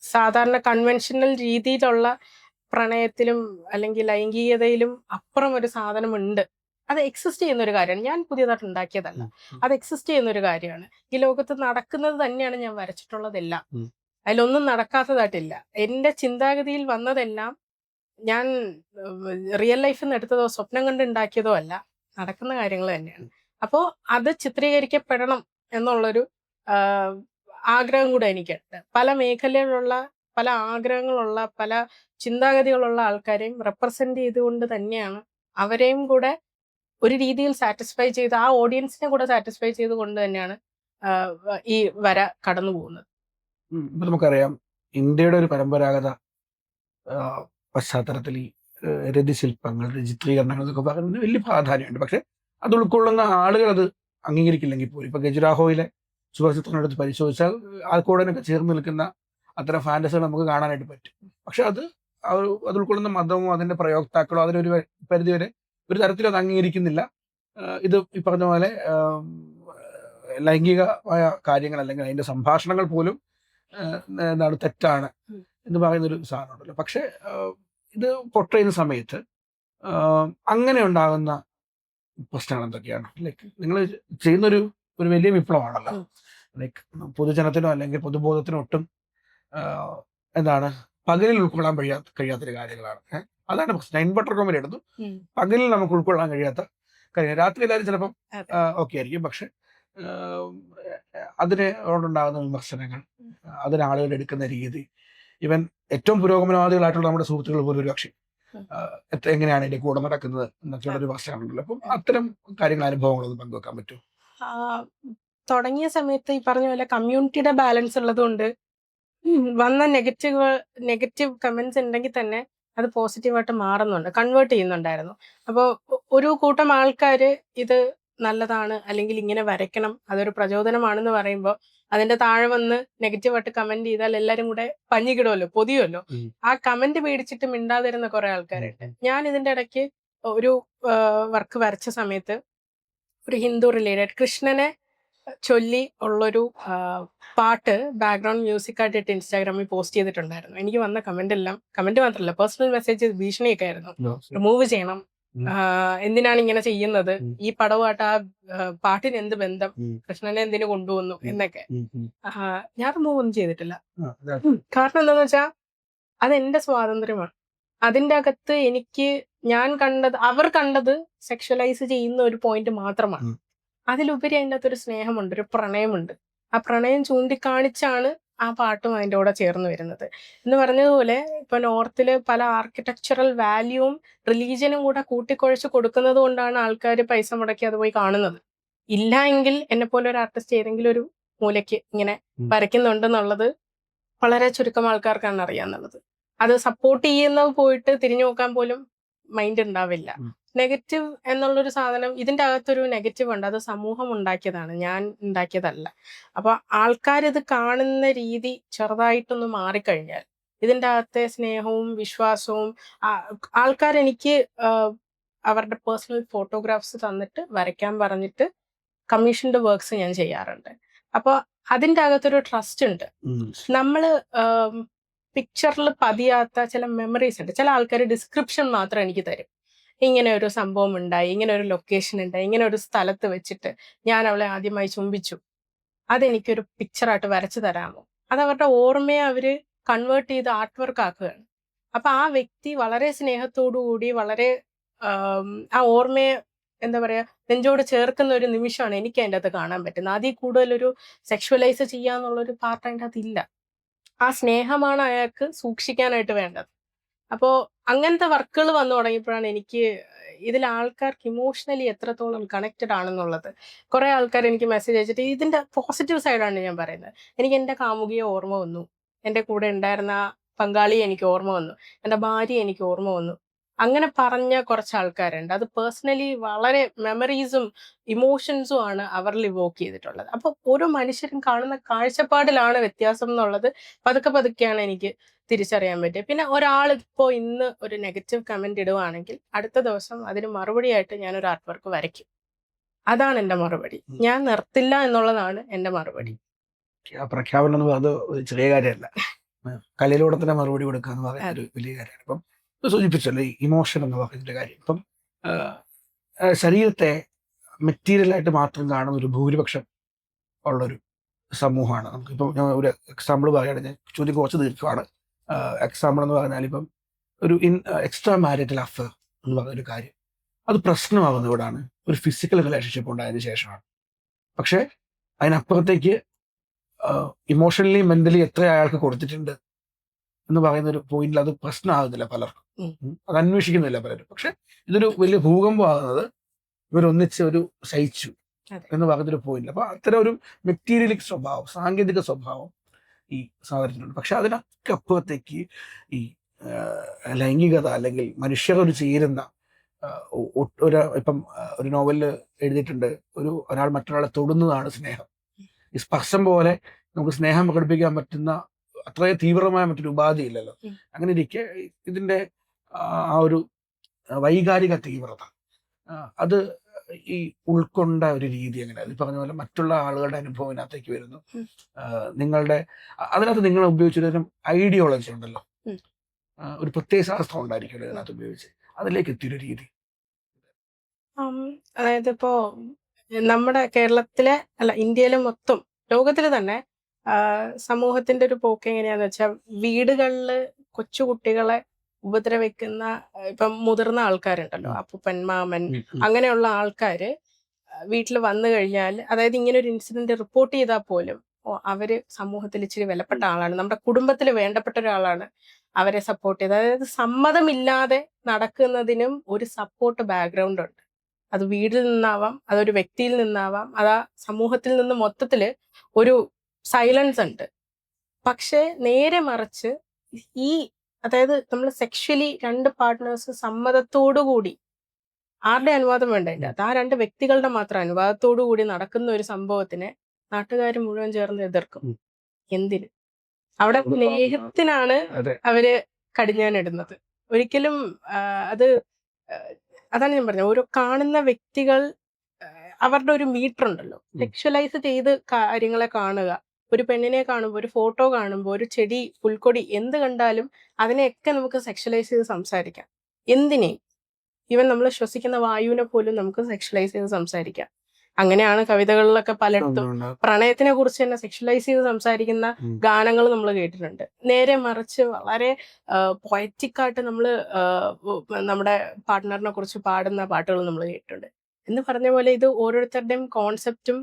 സാധാരണ കൺവെൻഷണൽ രീതിയിലുള്ള പ്രണയത്തിലും അല്ലെങ്കിൽ ലൈംഗികതയിലും അപ്പുറം ഒരു സാധനമുണ്ട്. അത് എക്സിസ്റ്റ് ചെയ്യുന്ന ഒരു കാര്യമാണ്, ഞാൻ പുതിയതായിട്ട് ഉണ്ടാക്കിയതല്ല, അത് എക്സിസ്റ്റ് ചെയ്യുന്ന ഒരു കാര്യമാണ്. ഈ ലോകത്ത് നടക്കുന്നത് തന്നെയാണ് ഞാൻ വരച്ചിട്ടുള്ളതെല്ലാം, അതിലൊന്നും നടക്കാത്തതായിട്ടില്ല. എൻ്റെ ചിന്താഗതിയിൽ വന്നതെല്ലാം ഞാൻ റിയൽ ലൈഫിൽ നിന്ന് എടുത്തതോ സ്വപ്നം കണ്ട് ഉണ്ടാക്കിയതോ അല്ല, നടക്കുന്ന കാര്യങ്ങൾ തന്നെയാണ്. അപ്പോൾ അത് ചിത്രീകരിക്കപ്പെടണം എന്നുള്ളൊരു ആഗ്രഹം കൂടെ എനിക്കുണ്ട്. പല മേഖലയിലുള്ള പല ആഗ്രഹങ്ങളുള്ള പല ചിന്താഗതികളുള്ള ആൾക്കാരെയും റെപ്രസെന്റ് ചെയ്തുകൊണ്ട് തന്നെയാണ്, അവരെയും കൂടെ ഒരു രീതിയിൽ സാറ്റിസ്ഫൈ ചെയ്ത് ആ ഓഡിയൻസിനെ കൂടെ സാറ്റിസ്ഫൈ ചെയ്തുകൊണ്ട് തന്നെയാണ് ഈ വര കടന്നു പോകുന്നത്. ഇപ്പൊ നമുക്കറിയാം ഇന്ത്യയുടെ ഒരു പരമ്പരാഗത പശ്ചാത്തലത്തിൽ ഈ രതിശില്പങ്ങൾ, ചിത്രീകരണങ്ങൾ എന്നൊക്കെ പറയുന്നത് വലിയ പ്രാധാന്യമുണ്ട്. പക്ഷെ അത് ഉൾക്കൊള്ളുന്ന ആളുകൾ അത് അംഗീകരിക്കില്ലെങ്കിൽ പോലും, ഇപ്പൊ ഖജുരാഹോയിലെ ചുവർച്ചിത്രങ്ങൾ എടുത്ത് പരിശോധിച്ചാൽ ആൾക്കൂടനൊക്കെ ചേർന്ന് നിൽക്കുന്ന അത്തരം ഫാൻറ്റസികൾ നമുക്ക് കാണാനായിട്ട് പറ്റും. പക്ഷെ അത് ഉൾക്കൊള്ളുന്ന മതമോ അതിന്റെ പ്രയോക്താക്കളോ അതിനൊരു പരിധിവരെ ഒരു തരത്തിലും അത് അംഗീകരിക്കുന്നില്ല. ഇത് ഈ പറഞ്ഞ പോലെ ലൈംഗികമായ കാര്യങ്ങൾ അല്ലെങ്കിൽ അതിന്റെ സംഭാഷണങ്ങൾ പോലും എന്താണ് തെറ്റാണ് എന്ന് പറയുന്നൊരു സാധനമുണ്ടല്ലോ. പക്ഷെ ഇത് പൊർട്രേ ചെയ്യുന്ന സമയത്ത് അങ്ങനെ ഉണ്ടാകുന്ന പ്രശ്നങ്ങൾ എന്തൊക്കെയാണ്? ലൈക്ക് നിങ്ങൾ ചെയ്യുന്നൊരു വലിയ വിപ്ലവമാണല്ലോ. ലൈക്ക് പൊതുജനത്തിനോ അല്ലെങ്കിൽ പൊതുബോധത്തിനോ ഒട്ടും എന്താണ് പകലിൽ ഉൾക്കൊള്ളാൻ കഴിയാത്തൊരു കാര്യങ്ങളാണ്. അതാണ് പ്രശ്നം. ഇൻവെർട്ടർ കോമഡി എടുത്തു, പകലിൽ നമുക്ക് ഉൾക്കൊള്ളാൻ കഴിയാത്ത കാര്യം. രാത്രി എല്ലാവരും ചിലപ്പം ഓക്കെ ആയിരിക്കും, പക്ഷെ അതിനോടുണ്ടാകുന്ന വിമർശനങ്ങൾ, അതിന് ആളുകൾ എടുക്കുന്ന രീതി, ഇവൻ ഏറ്റവും പുരോഗമനവാദികളായിട്ടുള്ള നമ്മുടെ സുഹൃത്തുക്കൾ പോലും ഒരു പക്ഷേ എങ്ങനെയാണ് ഇതിന്റെ കൂടെ നടക്കുന്നത് എന്നൊക്കെയുള്ള ഒരു പ്രശ്നമുണ്ടല്ലോ. അപ്പം അത്തരം കാര്യങ്ങൾ, അനുഭവങ്ങളൊന്നും പങ്കുവെക്കാൻ പറ്റുമോ? തുടങ്ങിയ സമയത്ത് ഈ പറഞ്ഞ പോലെ കമ്മ്യൂണിറ്റിയുടെ ബാലൻസ് ഉള്ളത് കൊണ്ട് വന്ന നെഗറ്റീവ് കമന്റ്സ് ഉണ്ടെങ്കിൽ തന്നെ അത് പോസിറ്റീവായിട്ട് മാറുന്നുണ്ട്, കൺവേർട്ട് ചെയ്യുന്നുണ്ടായിരുന്നു. അപ്പോൾ ഒരു കൂട്ടം ആൾക്കാര് ഇത് നല്ലതാണ് അല്ലെങ്കിൽ ഇങ്ങനെ വരയ്ക്കണം, അതൊരു പ്രചോദനമാണെന്ന് പറയുമ്പോൾ അതിന്റെ താഴെ വന്ന് നെഗറ്റീവായിട്ട് കമന്റ് ചെയ്താൽ എല്ലാരും കൂടെ പഞ്ഞിക്കിടുമല്ലോ, പൊതിയുമല്ലോ. ആ കമന്റ് പേടിച്ചിട്ട് മിണ്ടാതിരുന്ന കുറെ ആൾക്കാരുണ്ട്. ഞാൻ ഇതിന്റെ ഇടയ്ക്ക് ഒരു വർക്ക് വരച്ച സമയത്ത് ഒരു ഹിന്ദു റിലേറ്റഡ് കൃഷ്ണനെ ചൊല്ലി ഉള്ളൊരു പാട്ട് ബാക്ക്ഗ്രൗണ്ട് മ്യൂസിക് ആയിട്ട് ഇട്ട് ഇൻസ്റ്റാഗ്രാമിൽ പോസ്റ്റ് ചെയ്തിട്ടുണ്ടായിരുന്നു. എനിക്ക് വന്ന കമന്റ് മാത്രമല്ല, പേഴ്സണൽ മെസ്സേജ് ഭീഷണിയൊക്കെ ആയിരുന്നു. റിമൂവ് ചെയ്യണം, എന്തിനാണ് ഇങ്ങനെ ചെയ്യുന്നത്, ഈ പടവുമായിട്ട് ആ പാട്ടിന് എന്ത് ബന്ധം, കൃഷ്ണനെ എന്തിനു കൊണ്ടുവന്നു എന്നൊക്കെ. ഞാൻ റിമൂവ് ഒന്നും ചെയ്തിട്ടില്ല. കാരണം എന്താന്ന് വെച്ചാൽ അതെന്റെ സ്വാതന്ത്ര്യമാണ്. അതിന്റെ അകത്ത് അവർ കണ്ടത് സെക്ഷലൈസ് ചെയ്യുന്ന ഒരു പോയിന്റ് മാത്രമാണ്. അതിലുപരി അതിൻ്റെ അകത്തൊരു സ്നേഹമുണ്ട്, ഒരു പ്രണയമുണ്ട്. ആ പ്രണയം ചൂണ്ടിക്കാണിച്ചാണ് ആ പാട്ടും അതിൻ്റെ കൂടെ ചേർന്ന് വരുന്നത്. എന്ന് പറഞ്ഞതുപോലെ ഇപ്പൊ നോർത്തില് പല ആർക്കിടെക്ചറൽ വാല്യൂവും റിലീജിയനും കൂടെ കൂട്ടിക്കുഴച്ച് കൊടുക്കുന്നത് കൊണ്ടാണ് ആൾക്കാർ പൈസ മുടക്കി അത് പോയി കാണുന്നത്. ഇല്ല എങ്കിൽ എന്നെ പോലെ ഒരു ആർട്ടിസ്റ്റ് ഏതെങ്കിലും ഒരു മൂലയ്ക്ക് ഇങ്ങനെ വരയ്ക്കുന്നുണ്ടെന്നുള്ളത് വളരെ ചുരുക്കം ആൾക്കാർക്കാണ് അറിയാന്നുള്ളത്. അത് സപ്പോർട്ട് ചെയ്യുന്നത് പോയിട്ട് തിരിഞ്ഞു നോക്കാൻ പോലും മൈൻഡ് ഉണ്ടാവില്ല. നെഗറ്റീവ് എന്നുള്ളൊരു സാധനം ഇതിൻ്റെ അകത്തൊരു നെഗറ്റീവ് ഉണ്ട്. അത് സമൂഹം ഉണ്ടാക്കിയതാണ്, ഞാൻ ഉണ്ടാക്കിയതല്ല. അപ്പൊ ആൾക്കാരിത് കാണുന്ന രീതി ചെറുതായിട്ടൊന്ന് മാറിക്കഴിഞ്ഞാൽ ഇതിൻ്റെ അകത്തെ സ്നേഹവും വിശ്വാസവും ആൾക്കാരെനിക്ക് അവരുടെ പേഴ്സണൽ ഫോട്ടോഗ്രാഫ്സ് തന്നിട്ട് വരയ്ക്കാൻ പറഞ്ഞിട്ട് കമ്മീഷൻഡ് വർക്ക്സ് ഞാൻ ചെയ്യാറുണ്ട്. അപ്പോൾ അതിൻ്റെ അകത്തൊരു ട്രസ്റ്റ് ഉണ്ട്. നമ്മള് പിക്ചറിൽ പതിയാത്ത ചില മെമ്മറീസ് ഉണ്ട്. ചില ആൾക്കാർ ഡിസ്ക്രിപ്ഷൻ മാത്രം എനിക്ക് തരും. ഇങ്ങനെ ഒരു സംഭവം ഉണ്ടായി, ഇങ്ങനെ ഒരു ലൊക്കേഷൻ ഉണ്ടായി, ഇങ്ങനെ ഒരു സ്ഥലത്ത് വെച്ചിട്ട് ഞാൻ അവളെ ആദ്യമായി ചുംബിച്ചു, അതെനിക്കൊരു പിക്ചറായിട്ട് വരച്ചു തരാമോ? അത് അവരുടെ ഓർമ്മയെ അവര് കൺവേർട്ട് ചെയ്ത് ആർട്ട് വർക്ക് ആക്കുകയാണ്. അപ്പൊ ആ വ്യക്തി വളരെ സ്നേഹത്തോടു കൂടി വളരെ ആ ഓർമ്മയെ എന്താ പറയാ നെഞ്ചോട് ചേർക്കുന്ന ഒരു നിമിഷമാണ് എനിക്ക് അതിൻ്റെ അകത്ത് കാണാൻ പറ്റുന്നത്. അതിൽ കൂടുതലൊരു സെക്ഷുവലൈസ് ചെയ്യാന്നുള്ളൊരു പാർട്ട് അതിൻ്റെ അകത്ത് ഇല്ല. ആ സ്നേഹമാണ് അയാൾക്ക് സൂക്ഷിക്കാനായിട്ട് വേണ്ടത്. അപ്പോൾ അങ്ങനത്തെ വർക്കുകൾ വന്നു തുടങ്ങിയപ്പോഴാണ് എനിക്ക് ഇതിൽ ആൾക്കാർക്ക് ഇമോഷണലി എത്രത്തോളം കണക്റ്റഡ് ആണെന്നുള്ളത്. കുറെ ആൾക്കാർ എനിക്ക് മെസ്സേജ് അയച്ചിട്ട് ഇതിന്റെ പോസിറ്റീവ് സൈഡാണ് ഞാൻ പറയുന്നത്. എനിക്ക് എൻ്റെ കാമുകിയെ ഓർമ്മ വന്നു, എൻ്റെ കൂടെ ഉണ്ടായിരുന്ന പങ്കാളിയെ എനിക്ക് ഓർമ്മ വന്നു, എൻ്റെ ഭാര്യ എനിക്ക് ഓർമ്മ വന്നു, അങ്ങനെ പറഞ്ഞ കുറച്ച് ആൾക്കാരുണ്ട്. അത് പേഴ്സണലി വളരെ മെമ്മറീസും ഇമോഷൻസും ആണ് അവരിൽ ഇവോക്ക് ചെയ്തിട്ടുള്ളത്. അപ്പൊ ഓരോ മനുഷ്യരും കാണുന്ന കാഴ്ചപ്പാടിലാണ് വ്യത്യാസം എന്നുള്ളത് പതുക്കെ പതുക്കെയാണ് എനിക്ക് തിരിച്ചറിയാൻ പറ്റുക. പിന്നെ ഒരാൾ ഇപ്പോൾ ഇന്ന് ഒരു നെഗറ്റീവ് കമന്റ് ഇടുവാണെങ്കിൽ അടുത്ത ദിവസം അതിന് മറുപടിയായിട്ട് ഞാനൊരു ആർട്ട് വർക്ക് വരയ്ക്കും. അതാണ് എൻ്റെ മറുപടി. ഞാൻ നിർത്തില്ല എന്നുള്ളതാണ് എൻ്റെ മറുപടി. പ്രഖ്യാപനം എന്ന് പറയുന്നത് ഒരു ചെറിയ കാര്യമല്ല. കലയിലൂടെ തന്നെ മറുപടി കൊടുക്കുക എന്ന് പറയുന്നത് ഒരു വലിയ കാര്യമാണ്. ഇപ്പം സൂചിപ്പിച്ചല്ലോ ഈ ഇമോഷൻ എന്ന് പറയുന്നതിന്റെ കാര്യം. ഇപ്പം ശരീരത്തെ മെറ്റീരിയലായിട്ട് മാത്രം കാണുന്ന ഒരു ഭൂരിപക്ഷം ഉള്ളൊരു സമൂഹമാണ്. നമുക്കിപ്പം ഞാൻ ഒരു എക്സാമ്പിൾ പറയുകയാണെങ്കിൽ, ഞാൻ ചോദ്യം കുറച്ച് ദീർഘമാണ്. എക്സാമ്പിൾ എന്ന് പറഞ്ഞാൽ ഇപ്പം ഒരു എക്സ്ട്രാ മാരിറ്റൽ അഫെയർ എന്ന് പറയുന്നൊരു കാര്യം, അത് പ്രശ്നമാകുന്നത് ഇവിടാണ് ഒരു ഫിസിക്കൽ റിലേഷൻഷിപ്പ് ഉണ്ടായതിനു ശേഷമാണ്. പക്ഷെ അതിനപ്പുറത്തേക്ക് ഇമോഷണലി മെന്റലി എത്ര അയാൾക്ക് കൊടുത്തിട്ടുണ്ട് എന്ന് പറയുന്ന ഒരു പോയിന്റിൽ അത് പ്രശ്നമാകുന്നില്ല പലർക്കും. അത് അന്വേഷിക്കുന്നില്ല പലരും. പക്ഷെ ഇതൊരു വലിയ ഭൂകമ്പമാകുന്നത് ഇവരൊന്നിച്ച് ഒരു സഹിച്ചു എന്ന് പറയുന്നൊരു പോയിന്റ്. അപ്പൊ അത്തരം ഒരു മെറ്റീരിയലിക് സ്വഭാവം, സാങ്കേതിക സ്വഭാവം ഈ സാധനത്തിനുണ്ട്. പക്ഷെ അതിനൊക്കെ അപ്പുറത്തേക്ക് ഈ ലൈംഗികത അല്ലെങ്കിൽ മനുഷ്യർ ചേരുന്ന ഇപ്പം ഒരു നോവലിൽ എഴുതിയിട്ടുണ്ട്, ഒരാൾ മറ്റൊരാളെ തൊടുന്നതാണ് സ്നേഹം. ഈ സ്പർശം പോലെ നമുക്ക് സ്നേഹം പ്രകടിപ്പിക്കാൻ പറ്റുന്ന അത്രയും തീവ്രമായ മറ്റൊരു ഉപാധി ഇല്ലല്ലോ. അങ്ങനെ ഇരിക്കെ ഇതിന്റെ ആ ഒരു വൈകാരിക തീവ്രത, അത് ഈ ഉൾക്കൊണ്ട ഒരു രീതി എങ്ങനെ, അത് പറഞ്ഞ പോലെ മറ്റുള്ള ആളുകളുടെ അനുഭവം ഇതിനകത്തേക്ക് വരുന്നു. നിങ്ങളുടെ അതിനകത്ത് നിങ്ങൾ ഉപയോഗിച്ചൊരു ഐഡിയോളജി ഉണ്ടല്ലോ, ഒരു പ്രത്യേക ശാസ്ത്രം ഉണ്ടായിരിക്കുമല്ലോ ഇതിനകത്ത് ഉപയോഗിച്ച്, അതിലേക്ക് എത്തിയൊരു രീതി. അതായത് ഇപ്പോ നമ്മുടെ കേരളത്തിലെ അല്ല ഇന്ത്യയിലെ മൊത്തം ലോകത്തില് തന്നെ സമൂഹത്തിന്റെ ഒരു പോക്ക് എങ്ങനെയാന്ന് വെച്ചാൽ, വീടുകളില് കൊച്ചുകുട്ടികളെ ഉപദ്രവിക്കുന്ന ഇപ്പം മുതിർന്ന ആൾക്കാരുണ്ടല്ലോ, അപ്പൂപ്പൻ, മാമൻ, അങ്ങനെയുള്ള ആൾക്കാര് വീട്ടിൽ വന്നു കഴിഞ്ഞാൽ, അതായത് ഇങ്ങനെ ഒരു ഇൻസിഡന്റ് റിപ്പോർട്ട് ചെയ്താൽ പോലും അവര് സമൂഹത്തിൽ ഇച്ചിരി വിലപ്പെട്ട ആളാണ്, നമ്മുടെ കുടുംബത്തിൽ വേണ്ടപ്പെട്ട ഒരാളാണ്, അവരെ സപ്പോർട്ട് ചെയ്ത്, അതായത് സമ്മതമില്ലാതെ നടക്കുന്നതിനും ഒരു സപ്പോർട്ട് ബാക്ക്ഗ്രൗണ്ട് ഉണ്ട്. അത് വീട്ടിൽ നിന്നാവാം, അതൊരു വ്യക്തിയിൽ നിന്നാവാം, അതാ സമൂഹത്തിൽ നിന്ന് മൊത്തത്തില് ഒരു സൈലൻസ് ഉണ്ട്. പക്ഷെ നേരെ മറിച്ച് ഈ അതായത് നമ്മൾ സെക്ഷലി രണ്ട് പാർട്ട്നേഴ്സ് സമ്മതത്തോടു കൂടി, ആരുടെ അനുവാദം വേണ്ട അതിൻ്റെ അത്, ആ രണ്ട് വ്യക്തികളുടെ മാത്രം അനുവാദത്തോടു കൂടി നടക്കുന്ന ഒരു സംഭവത്തിനെ നാട്ടുകാർ മുഴുവൻ ചേർന്ന് എതിർക്കും. എന്തിന്? അവിടെ സ്നേഹത്തിനാണ് അവര് കടിഞ്ഞാനിടുന്നത്. ഒരിക്കലും അത് അതാണ് ഞാൻ പറഞ്ഞത്, ഓരോ കാണുന്ന വ്യക്തികൾ അവരുടെ ഒരു മീറ്റർ ഉണ്ടല്ലോ, സെക്ഷലൈസ് ചെയ്ത് കാര്യങ്ങളെ കാണുക. ഒരു പെണ്ണിനെ കാണുമ്പോൾ, ഒരു ഫോട്ടോ കാണുമ്പോൾ, ഒരു ചെടി, പുൽക്കൊടി, എന്ത് കണ്ടാലും അതിനെയൊക്കെ നമുക്ക് സെക്ഷലൈസ് ചെയ്ത് സംസാരിക്കാം. എന്തിനേയും, ഈവൻ നമ്മൾ ശ്വസിക്കുന്ന വായുവിനെ പോലും നമുക്ക് സെക്ഷലൈസ് ചെയ്ത് സംസാരിക്കാം. അങ്ങനെയാണ് കവിതകളിലൊക്കെ പലയിടത്തും പ്രണയത്തിനെ കുറിച്ച് തന്നെ സെക്ഷലൈസ് ചെയ്ത് സംസാരിക്കുന്ന ഗാനങ്ങൾ നമ്മൾ കേട്ടിട്ടുണ്ട്. നേരെ മറിച്ച് വളരെ പൊയറ്റിക്കായിട്ട് നമ്മൾ നമ്മുടെ പാർട്ട്ണറിനെ കുറിച്ച് പാടുന്ന പാട്ടുകൾ നമ്മൾ കേട്ടിട്ടുണ്ട്. എന്ന് പറഞ്ഞ പോലെ ഇത് ഓരോരുത്തരുടെയും കോൺസെപ്റ്റും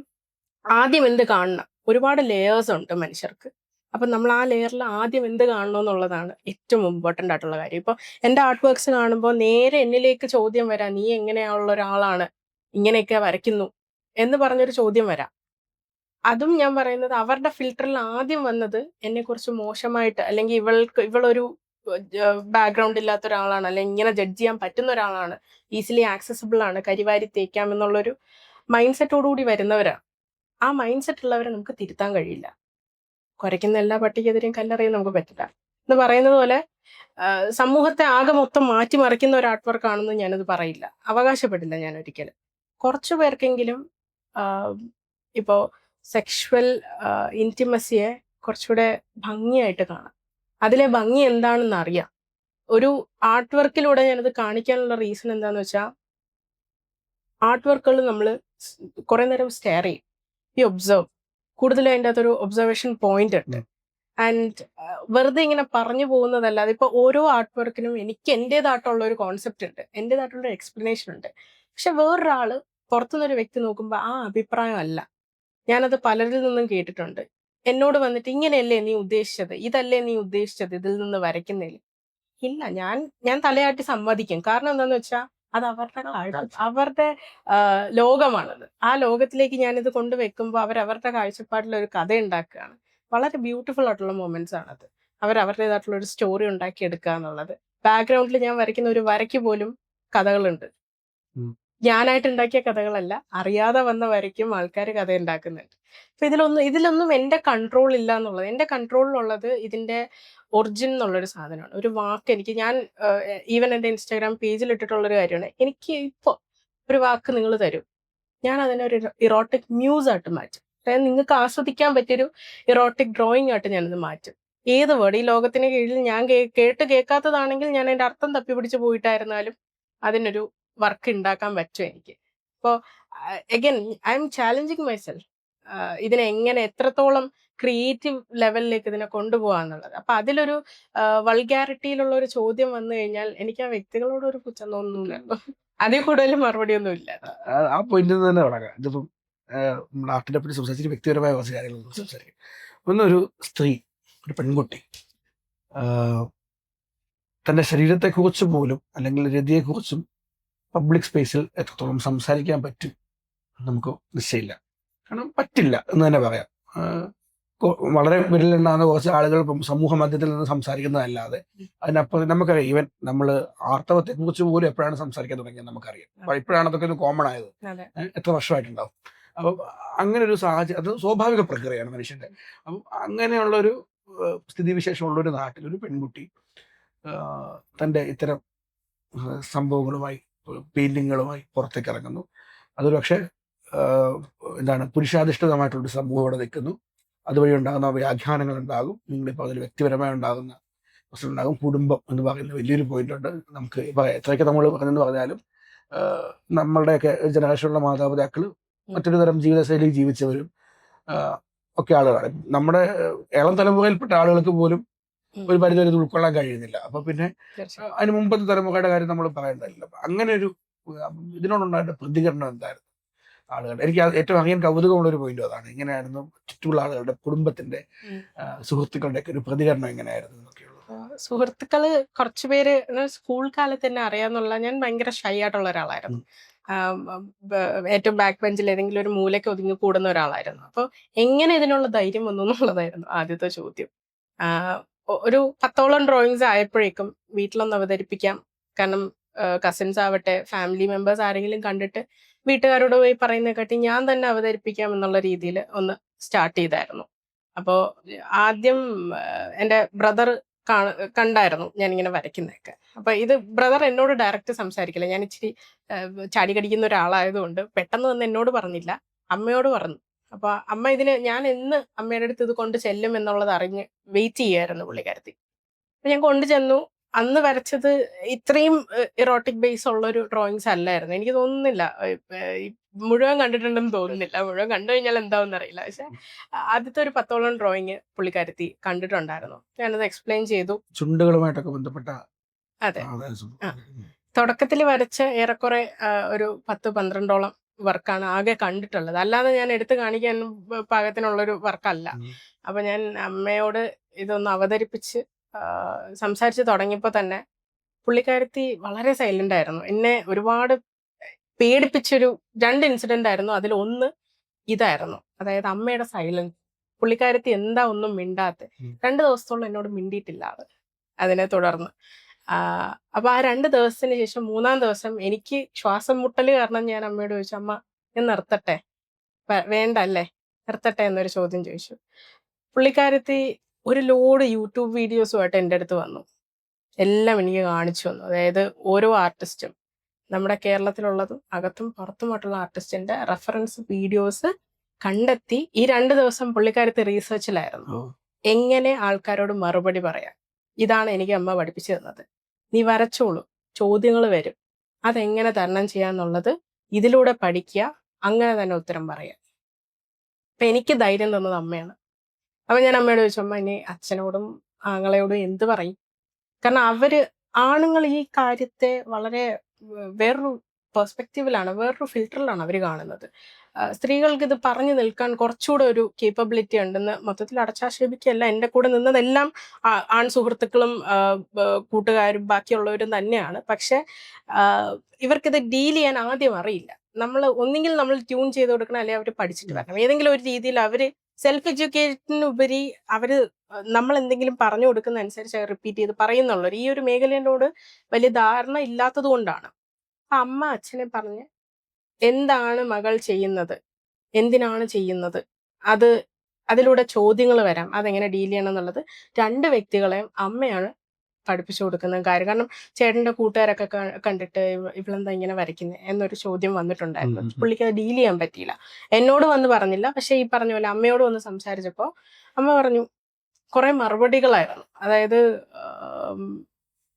ആദ്യം എന്ത് കാണണം, ഒരുപാട് ലെയേഴ്സ് ഉണ്ട് മനുഷ്യർക്ക്. അപ്പം നമ്മൾ ആ ലെയറിൽ ആദ്യം എന്ത് കാണണമെന്നുള്ളതാണ് ഏറ്റവും ഇമ്പോർട്ടൻ്റ് ആയിട്ടുള്ള കാര്യം. ഇപ്പോൾ എൻ്റെ ആർട്ട് വർക്ക്സ് കാണുമ്പോൾ നേരെ എന്നിലേക്ക് ചോദ്യം വരാം, നീ എങ്ങനെയുള്ള ഒരാളാണ്, ഇങ്ങനെയൊക്കെ വരയ്ക്കുന്നു എന്ന് പറഞ്ഞൊരു ചോദ്യം വരാം. അതും ഞാൻ പറയുന്നത് അവരുടെ ഫിൽറ്ററിൽ ആദ്യം വന്നത് എന്നെക്കുറിച്ച് മോശമായിട്ട്, അല്ലെങ്കിൽ ഇവളൊരു ബാക്ക്ഗ്രൗണ്ട് ഇല്ലാത്ത ഒരാളാണ്, അല്ലെങ്കിൽ ഇങ്ങനെ ജഡ്ജ് ചെയ്യാൻ പറ്റുന്ന ഒരാളാണ്, ഈസിലി ആക്സസിബിൾ ആണ്, കരിവാരി തേക്കാം എന്നുള്ളൊരു മൈൻഡ് സെറ്റോടുകൂടി വരുന്നവരാണ്. ആ മൈൻഡ് സെറ്റ് ഉള്ളവരെ നമുക്ക് തിരുത്താൻ കഴിയില്ല. കുരയ്ക്കുന്ന എല്ലാ പട്ടിക്കെതിരെയും കല്ലെറിയാൻ നമുക്ക് പറ്റില്ല എന്ന് പറയുന്നത് പോലെ സമൂഹത്തെ ആകെ മൊത്തം മാറ്റിമറിക്കുന്ന ഒരു ആർട്ട് വർക്ക് ആണെന്ന് ഞാനത് പറയില്ല, അവകാശപ്പെടില്ല ഞാൻ ഒരിക്കലും. കുറച്ചു പേർക്കെങ്കിലും ഇപ്പോൾ സെക്ഷുവൽ ഇൻറ്റിമസിയെ കുറച്ചുകൂടെ ഭംഗിയായിട്ട് കാണാം, അതിലെ ഭംഗി എന്താണെന്ന് അറിയാം. ഒരു ആർട്ട് വർക്കിലൂടെ ഞാനത് കാണിക്കാനുള്ള റീസൺ എന്താന്ന് വെച്ചാൽ, ആർട്ട് വർക്കുകൾ നമ്മൾ കുറെ നേരം സ്റ്റെയർ ചെയ്യും, ഈ ഒബ്സർവ്, കൂടുതലും അതിൻ്റെ അകത്തൊരു ഒബ്സർവേഷൻ പോയിന്റ് ഉണ്ട്. ആൻഡ് വെറുതെ ഇങ്ങനെ പറഞ്ഞു പോകുന്നതല്ലാതെ ഇപ്പോൾ ഓരോ ആർട്ട് വർക്കിനും എനിക്ക് എൻ്റെതായിട്ടുള്ള ഒരു കോൺസെപ്റ്റ് ഉണ്ട്, എൻ്റെതായിട്ടുള്ള ഒരു എക്സ്പ്ലനേഷൻ ഉണ്ട്. പക്ഷെ വേറൊരാള് പുറത്തുനിന്നൊരു വ്യക്തി നോക്കുമ്പോൾ ആ അഭിപ്രായം അല്ല. ഞാനത് പലരിൽ നിന്നും കേട്ടിട്ടുണ്ട്. എന്നോട് വന്നിട്ട് ഇങ്ങനെയല്ലേ നീ ഉദ്ദേശിച്ചത്, ഇതല്ലേ നീ ഉദ്ദേശിച്ചത് ഇതിൽ നിന്ന് വരയ്ക്കുന്നതിൽ. ഇല്ല, ഞാൻ തലയാട്ടി സമ്മതിക്കും. കാരണം എന്താന്ന് വെച്ചാൽ അത് അവരുടെ ലോകമാണത്. ആ ലോകത്തിലേക്ക് ഞാനിത് കൊണ്ടുവെക്കുമ്പോൾ അവരവരുടെ കാഴ്ചപ്പാടിൽ ഒരു കഥ ഉണ്ടാക്കുകയാണ്. വളരെ ബ്യൂട്ടിഫുൾ ആയിട്ടുള്ള മൊമെന്റ്സ് ആണത്. അവരവരുടേതായിട്ടുള്ള ഒരു സ്റ്റോറി ഉണ്ടാക്കി എടുക്കുക എന്നുള്ളത്. ബാക്ക്ഗ്രൗണ്ടിൽ ഞാൻ വരയ്ക്കുന്ന ഒരു വരയ്ക്ക് പോലും കഥകളുണ്ട്. ഞാനായിട്ട് ഉണ്ടാക്കിയ കഥകളല്ല, അറിയാതെ വന്ന വരയ്ക്കും ആൾക്കാർ കഥ ഉണ്ടാക്കുന്നുണ്ട്. അപ്പൊ ഇതിലൊന്നും എൻ്റെ കൺട്രോൾ ഇല്ല എന്നുള്ളത്. എൻ്റെ കൺട്രോളിലുള്ളത് ഇതിന്റെ ഒറിജിൻ എന്നുള്ളൊരു സാധനമാണ്. ഒരു വാക്ക് ഞാൻ ഈവൻ എൻ്റെ ഇൻസ്റ്റാഗ്രാം പേജിൽ ഇട്ടിട്ടുള്ളൊരു കാര്യമാണ്, എനിക്ക് ഇപ്പോൾ ഒരു വാക്ക് നിങ്ങൾ തരും, ഞാൻ അതിനെ ഒരു ഇറോട്ടിക് മ്യൂസ് ആയിട്ട് മാറ്റും. അതായത് നിങ്ങൾക്ക് ആസ്വദിക്കാൻ പറ്റിയൊരു ഇറോട്ടിക് ഡ്രോയിങ് ആയിട്ട് ഞാനത് മാറ്റും. ഏത് വേർഡ് ഈ ലോകത്തിന് കീഴിൽ ഞാൻ കേൾക്കാത്തതാണെങ്കിൽ ഞാൻ അതിൻ്റെ അർത്ഥം തപ്പിപ്പിടിച്ച് പോയിട്ടായിരുന്നാലും അതിനൊരു വർക്ക് ഉണ്ടാക്കാൻ പറ്റും എനിക്ക്. അപ്പോൾ again I M challenging myself, ഇതിനെ എങ്ങനെ എത്രത്തോളം ക്രിയേറ്റീവ് ലെവലിലേക്ക് ഇതിനെ കൊണ്ടുപോകാന്നുള്ളത്. അപ്പൊ അതിലൊരു വൾഗാരിറ്റിയിലുള്ള ഒരു ചോദ്യം വന്നു കഴിഞ്ഞാൽ എനിക്ക് ആ വ്യക്തികളോട് ഒരു പുച്ഛം തോന്നുന്നില്ലല്ലോ, അതിൽ കൂടുതൽ മറുപടി ഒന്നും ഇല്ല. ആ പോയിന്റിൽ നിന്ന് തന്നെ തുടങ്ങാം. ഇതിപ്പം നമ്മുടെ ആർട്ടിനെ പറ്റി സംസാരിച്ചിട്ട് വ്യക്തിപരമായ കുറച്ച് കാര്യങ്ങൾ സംസാരിക്കും. ഒന്നൊരു സ്ത്രീ, ഒരു പെൺകുട്ടി തൻ്റെ ശരീരത്തെക്കുറിച്ചും പോലും അല്ലെങ്കിൽ രതിയെക്കുറിച്ചും പബ്ലിക് സ്പേസിൽ എത്രത്തോളം സംസാരിക്കാൻ പറ്റും നമുക്ക് നിശ്ചയില്ല. കാരണം പറ്റില്ല എന്ന് തന്നെ പറയാം. വളരെ വിരലുണ്ടാകുന്ന കുറച്ച് ആളുകൾ ഇപ്പം സമൂഹ മധ്യത്തിൽ നിന്ന് സംസാരിക്കുന്നതല്ലാതെ അതിനപ്പുറം നമുക്കറിയാം. ഈവൻ നമ്മൾ ആർത്തവത്തെ കുറിച്ച് പോലും എപ്പോഴാണ് സംസാരിക്കാൻ തുടങ്ങിയത് നമുക്കറിയാം. അപ്പൊ ഇപ്പോഴാണ് അതൊക്കെ ഒന്ന് കോമൺ ആയത്. എത്ര വർഷമായിട്ടുണ്ടാവും. അപ്പം അങ്ങനെ ഒരു സാഹചര്യം, അത് സ്വാഭാവിക പ്രക്രിയയാണ് മനുഷ്യന്റെ. അപ്പം അങ്ങനെയുള്ളൊരു സ്ഥിതിവിശേഷമുള്ളൊരു നാട്ടിൽ ഒരു പെൺകുട്ടി തൻ്റെ ഇത്തരം സംഭവങ്ങളുമായി, പെയിന്റിങ്ങുകളുമായി പുറത്തേക്ക് ഇറങ്ങുന്നു. അതൊരു പക്ഷേ എന്താണ്, പുരുഷാധിഷ്ഠിതമായിട്ടുള്ളൊരു സമൂഹം അവിടെ നിൽക്കുന്നു. അതുവഴി ഉണ്ടാകുന്ന വ്യാഖ്യാനങ്ങൾ ഉണ്ടാകും. നിങ്ങളിപ്പോൾ അതിൽ വ്യക്തിപരമായി ഉണ്ടാകുന്ന പ്രശ്നം ഉണ്ടാകും. കുടുംബം എന്ന് പറയുന്ന വലിയൊരു പോയിന്റ് ഉണ്ട്. നമുക്ക് എത്രയൊക്കെ നമ്മൾ പറഞ്ഞെന്ന് പറഞ്ഞാലും നമ്മളുടെയൊക്കെ ജനറേഷനുള്ള മാതാപിതാക്കൾ മറ്റൊരു തരം ജീവിതശൈലി ജീവിച്ചവരും ഒക്കെ ആളുകളാണ്. നമ്മുടെ ഇളം തലമുറയിൽപ്പെട്ട ആളുകൾക്ക് പോലും ഒരു പരിധി ഇത് ഉൾക്കൊള്ളാൻ കഴിയുന്നില്ല. അപ്പൊ പിന്നെ അതിന് മുമ്പത്തെ തലമുറയുടെ കാര്യം നമ്മൾ പറയേണ്ടതില്ല. അങ്ങനെ ഒരു ഇതിനോടുണ്ടായിട്ട് പ്രതികരണം എന്തായിരുന്നു ആളുകളുടെ? എനിക്ക് ഏറ്റവും അറിയാൻ കൗതുകമുള്ള ഒരു പോയിന്റ് അതാണ്. എങ്ങനെയായിരുന്നു ചുറ്റുമുള്ള ആളുകളുടെ, കുടുംബത്തിന്റെ, സുഹൃത്തുക്കളുടെ ഒക്കെ ഒരു പ്രതികരണം എങ്ങനെയായിരുന്നു എന്നൊക്കെയുള്ളത്. സുഹൃത്തുക്കള് കുറച്ചുപേര് സ്കൂൾ കാലത്ത് തന്നെ അറിയാന്നുള്ള, ഞാൻ ഭയങ്കര ഷൈ ആയിട്ടുള്ള ഒരാളായിരുന്നു. ഏറ്റവും ബാക്ക് ബെഞ്ചിൽ ഏതെങ്കിലും ഒരു മൂലയ്ക്ക് ഒതുങ്ങി കൂടുന്ന ഒരാളായിരുന്നു. അപ്പോൾ എങ്ങനെ ഇതിനുള്ള ധൈര്യം വന്നു എന്നുള്ളതായിരുന്നു ആദ്യത്തെ ചോദ്യം. ഒരു 10ഓളം ഡ്രോയിങ്സ് ആയപ്പോഴേക്കും വീട്ടിലൊന്ന് അവതരിപ്പിക്കാം, കാരണം കസിൻസ് ആവട്ടെ ഫാമിലി മെമ്പേഴ്സ് ആരെങ്കിലും കണ്ടിട്ട് വീട്ടുകാരോട് പോയി പറയുന്നതിനെക്കാട്ടി ഞാൻ തന്നെ അവതരിപ്പിക്കാം എന്നുള്ള രീതിയിൽ ഒന്ന് സ്റ്റാർട്ട് ചെയ്തായിരുന്നു. അപ്പോൾ ആദ്യം എൻ്റെ ബ്രദർ കണ്ടായിരുന്നു ഞാനിങ്ങനെ വരയ്ക്കുന്നതൊക്കെ. അപ്പൊ ഇത് ബ്രദർ എന്നോട് ഡയറക്റ്റ് സംസാരിക്കില്ല, ഞാൻ ഇച്ചിരി ചാടി കടിക്കുന്ന ഒരാളായതുകൊണ്ട് പെട്ടെന്ന് വന്ന് എന്നോട് പറഞ്ഞില്ല, അമ്മയോട് പറഞ്ഞു. അപ്പൊ അമ്മ ഞാൻ എന്ന് അമ്മയുടെ അടുത്ത് ഇത് കൊണ്ട് ചെല്ലും എന്നുള്ളത് അറിഞ്ഞ് വെയിറ്റ് ചെയ്യായിരുന്നു പുള്ളിക്കാരത്തി. അപ്പൊ ഞാൻ കൊണ്ടു ചെന്നു. അന്ന് വരച്ചത് ഇത്രയും ഇറോട്ടിക് ബേസ് ഉള്ളൊരു ഡ്രോയിങ്സ് അല്ലായിരുന്നു. എനിക്ക് തോന്നുന്നില്ല മുഴുവൻ കണ്ടിട്ടുണ്ടെന്ന് തോന്നുന്നില്ല. മുഴുവൻ കണ്ടു കഴിഞ്ഞാൽ എന്താവെന്ന് അറിയില്ല. പക്ഷെ ആദ്യത്തെ ഒരു 10ഓളം ഡ്രോയിങ് പുള്ളിക്കാരത്തി കണ്ടിട്ടുണ്ടായിരുന്നു. ഞാനത് എക്സ്പ്ലെയിൻ ചെയ്തു. ചുണ്ടുകളുമായിട്ടൊക്കെ ബന്ധപ്പെട്ട. അതെ, തുടക്കത്തിൽ വരച്ച ഏറെക്കുറെ ഒരു 10-12ഓളം വർക്കാണ് ആകെ കണ്ടിട്ടുള്ളത്. അല്ലാതെ ഞാൻ എടുത്ത് കാണിക്കാൻ പാകത്തിനുള്ളൊരു വർക്കല്ല. അപ്പൊ ഞാൻ അമ്മയോട് ഇതൊന്ന് അവതരിപ്പിച്ച് സംസാരിച്ച് തുടങ്ങിയപ്പോൾ തന്നെ പുള്ളിക്കാരത്തി വളരെ സൈലന്റ് ആയിരുന്നു. എന്നെ ഒരുപാട് പേടിപ്പിച്ചൊരു 2 ഇൻസിഡന്റ് ആയിരുന്നു. അതിലൊന്ന് ഇതായിരുന്നു. അതായത് അമ്മയുടെ സൈലൻസ്. പുള്ളിക്കാരത്തി എന്താ ഒന്നും മിണ്ടാത്തെ. 2 ദിവസത്തോളം എന്നോട് മിണ്ടിയിട്ടില്ല ആള്. അതിനെ തുടർന്ന്. അപ്പൊ ആ 2 ദിവസത്തിന് ശേഷം 3-ാം ദിവസം എനിക്ക് ശ്വാസം മുട്ടല് കാരണം ഞാൻ അമ്മയോട് ചോദിച്ചു, അമ്മ ഞാൻ നിർത്തട്ടെ? വേണ്ട അല്ലേ? നിർത്തട്ടെ എന്നൊരു ചോദ്യം ചോദിച്ചു. പുള്ളിക്കാരത്തി ഒരു ലോഡ് യൂട്യൂബ് വീഡിയോസുമായിട്ട് എൻ്റെ അടുത്ത് വന്നു. എല്ലാം എനിക്ക് കാണിച്ചു തന്നു. അതായത് ഓരോ ആർട്ടിസ്റ്റും നമ്മുടെ കേരളത്തിലുള്ളതും അകത്തും പുറത്തുമായിട്ടുള്ള ആർട്ടിസ്റ്റിന്റെ റെഫറൻസ് വീഡിയോസ് കണ്ടെത്തി ഈ 2 ദിവസം പുള്ളിക്കാരത്തി റീസെർച്ചിലായിരുന്നു. എങ്ങനെ ആൾക്കാരോട് മറുപടി പറയാം, ഇതാണ് എനിക്ക് അമ്മ പഠിപ്പിച്ചു തന്നത്. നീ വരച്ചോളൂ, ചോദ്യങ്ങൾ വരും, അതെങ്ങനെ തരണം ചെയ്യാന്നുള്ളത് ഇതിലൂടെ പഠിക്കുക, അങ്ങനെ തന്നെ ഉത്തരം പറയാം. അപ്പൊ എനിക്ക് ധൈര്യം തന്നത് അമ്മയാണ്. അപ്പൊ ഞാൻ അമ്മയോട് ചോദിച്ചു, അമ്മ ഇനി അച്ഛനോടും ആങ്ങളയോടും എന്ത് പറയും? കാരണം ആണുങ്ങൾ ഈ കാര്യത്തെ വളരെ വേറൊരു പെർസ്പെക്റ്റീവിലാണ്, വേറൊരു ഫിൽറ്ററിലാണ് അവർ കാണുന്നത്. സ്ത്രീകൾക്ക് ഇത് പറഞ്ഞു നിൽക്കാൻ കുറച്ചുകൂടെ ഒരു കേപ്പബിലിറ്റി ഉണ്ടെന്ന് മൊത്തത്തിൽ അടച്ചാക്ഷേപിക്കുകയല്ല. എൻ്റെ കൂടെ നിന്നതെല്ലാം ആൺ സുഹൃത്തുക്കളും കൂട്ടുകാരും ബാക്കിയുള്ളവരും തന്നെയാണ്. പക്ഷെ ഇവർക്കിത് ഡീൽ ചെയ്യാൻ ആദ്യം അറിയില്ല. ഒന്നുകിൽ നമ്മൾ ട്യൂൺ ചെയ്ത് കൊടുക്കണം, അല്ലെങ്കിൽ അവർ പഠിച്ചിട്ട് വരണം. ഏതെങ്കിലും ഒരു രീതിയിൽ അവർ സെൽഫ് എഡ്യൂക്കേഷനുപരി നമ്മൾ എന്തെങ്കിലും പറഞ്ഞു കൊടുക്കുന്ന അനുസരിച്ച് റിപ്പീറ്റ് ചെയ്ത് പറയുന്നുള്ളൂ. ഈ ഒരു മേഖലയോട് വലിയ ധാരണ ഇല്ലാത്തത് കൊണ്ടാണ്. അമ്മ അച്ഛനെ പറഞ്ഞ് എന്താണ് മകൾ ചെയ്യുന്നത്, എന്തിനാണ് ചെയ്യുന്നത്, അതിലൂടെ ചോദ്യങ്ങൾ വരാം, അതെങ്ങനെ ഡീൽ ചെയ്യണം എന്നുള്ളത് 2 വ്യക്തികളെയും അമ്മയാണ് പഠിപ്പിച്ചു കൊടുക്കുന്ന കാര്യം. കാരണം ചേട്ടന്റെ കൂട്ടുകാരൊക്കെ കണ്ടിട്ട് ഇവളെന്താ ഇങ്ങനെ വരയ്ക്കുന്നത് എന്നൊരു ചോദ്യം വന്നിട്ടുണ്ടായിരുന്നു. പുള്ളിക്ക് അത് ഡീൽ ചെയ്യാൻ പറ്റിയില്ല. എന്നോട് വന്ന് പറഞ്ഞില്ല, പക്ഷെ ഈ പറഞ്ഞ പോലെ അമ്മയോട് വന്ന് സംസാരിച്ചപ്പോൾ അമ്മ പറഞ്ഞു കുറെ മറുപടികളായിരുന്നു. അതായത്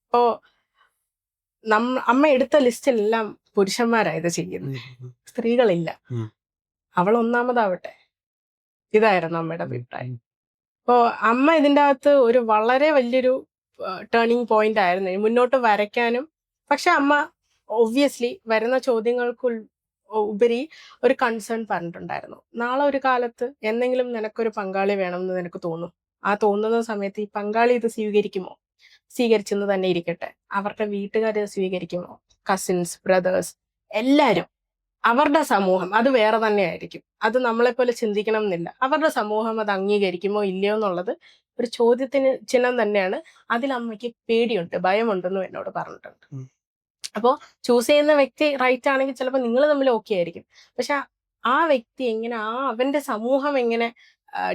ഇപ്പോ അമ്മ എടുത്ത ലിസ്റ്റിലെല്ലാം പുരുഷന്മാരായത് ചെയ്യുന്നത്, സ്ത്രീകളില്ല. അവൾ ഒന്നാമതാവട്ടെ, ഇതായിരുന്നു അമ്മയുടെ അഭിപ്രായം. അപ്പോൾ അമ്മ ഇതിൻ്റെ അകത്ത് ഒരു വളരെ വലിയൊരു ടേണിംഗ് പോയിന്റ് ആയിരുന്നു മുന്നോട്ട് വരയ്ക്കാനും. പക്ഷെ അമ്മ ഒബ്വിയസ്ലി വരുന്ന ചോദ്യങ്ങൾക്ക് ഉപരി ഒരു കൺസേൺ പറഞ്ഞിട്ടുണ്ടായിരുന്നു. നാളെ ഒരു കാലത്ത് എന്തെങ്കിലും നിനക്കൊരു പങ്കാളി വേണമെന്ന് നിനക്ക് തോന്നും. ആ തോന്നുന്ന സമയത്ത് ഈ പങ്കാളി ഇത് സ്വീകരിച്ചെന്ന് തന്നെ ഇരിക്കട്ടെ, അവരുടെ വീട്ടുകാർ സ്വീകരിക്കുമോ, കസിൻസ്, ബ്രദേഴ്സ്, എല്ലാവരും, അവരുടെ സമൂഹം അത് വേറെ തന്നെയായിരിക്കും. അത് നമ്മളെപ്പോലെ ചിന്തിക്കണം എന്നില്ല. അവരുടെ സമൂഹം അത് അംഗീകരിക്കുമോ ഇല്ലയോ എന്നുള്ളത് ഒരു ചോദ്യത്തിന് ചിഹ്നം തന്നെയാണ്. അതിൽ അമ്മയ്ക്ക് പേടിയുണ്ട്, ഭയമുണ്ടെന്നും എന്നോട് പറഞ്ഞിട്ടുണ്ട്. അപ്പോൾ ചൂസ് ചെയ്യുന്ന വ്യക്തി റൈറ്റ് ആണെങ്കിൽ ചിലപ്പോൾ നിങ്ങൾ തമ്മിൽ ഓക്കെ ആയിരിക്കും. പക്ഷെ ആ വ്യക്തി എങ്ങനെ, അവന്റെ സമൂഹം എങ്ങനെ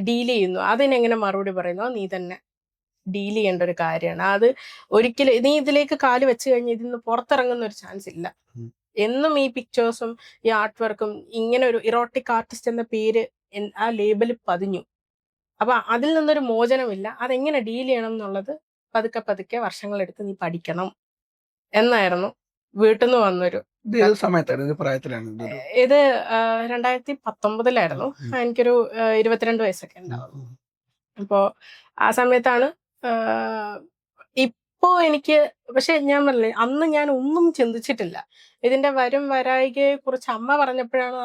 ഡീൽ ചെയ്യുന്നു, അതിനെങ്ങനെ മറുപടി പറയുന്നു, നീ തന്നെ ഡീൽ ചെയ്യേണ്ട ഒരു കാര്യമാണ്. അത് ഒരിക്കലും നീ ഇതിലേക്ക് കാല് വെച്ച് കഴിഞ്ഞാൽ ഇതിൽ നിന്ന് പുറത്തിറങ്ങുന്ന ഒരു ചാൻസ് ഇല്ല. എന്നും ഈ പിക്ചേഴ്സും ഈ ആർട്ട് വർക്കും ഇങ്ങനെ ഒരു ഇറോട്ടിക് ആർട്ടിസ്റ്റ് എന്ന പേര് ആ ലേബിൾ പതിഞ്ഞു. അപ്പൊ അതിൽ നിന്നൊരു മോചനമില്ല. അതെങ്ങനെ ഡീൽ ചെയ്യണം എന്നുള്ളത് പതുക്കെ വർഷങ്ങളെടുത്ത് നീ പഠിക്കണം എന്നായിരുന്നു വീട്ടിൽ നിന്ന് വന്നൊരു. ഇത് 2019 എനിക്കൊരു 22 വയസ്സൊക്കെ ഉണ്ടാവും. അപ്പോ ആ സമയത്താണ് ഇപ്പോ എനിക്ക്. പക്ഷെ ഞാൻ പറഞ്ഞില്ലേ, അന്ന് ഞാൻ ഒന്നും ചിന്തിച്ചിട്ടില്ല. ഇതിന്റെ വരായികയെ കുറിച്ച് അമ്മ പറഞ്ഞപ്പോഴാണ്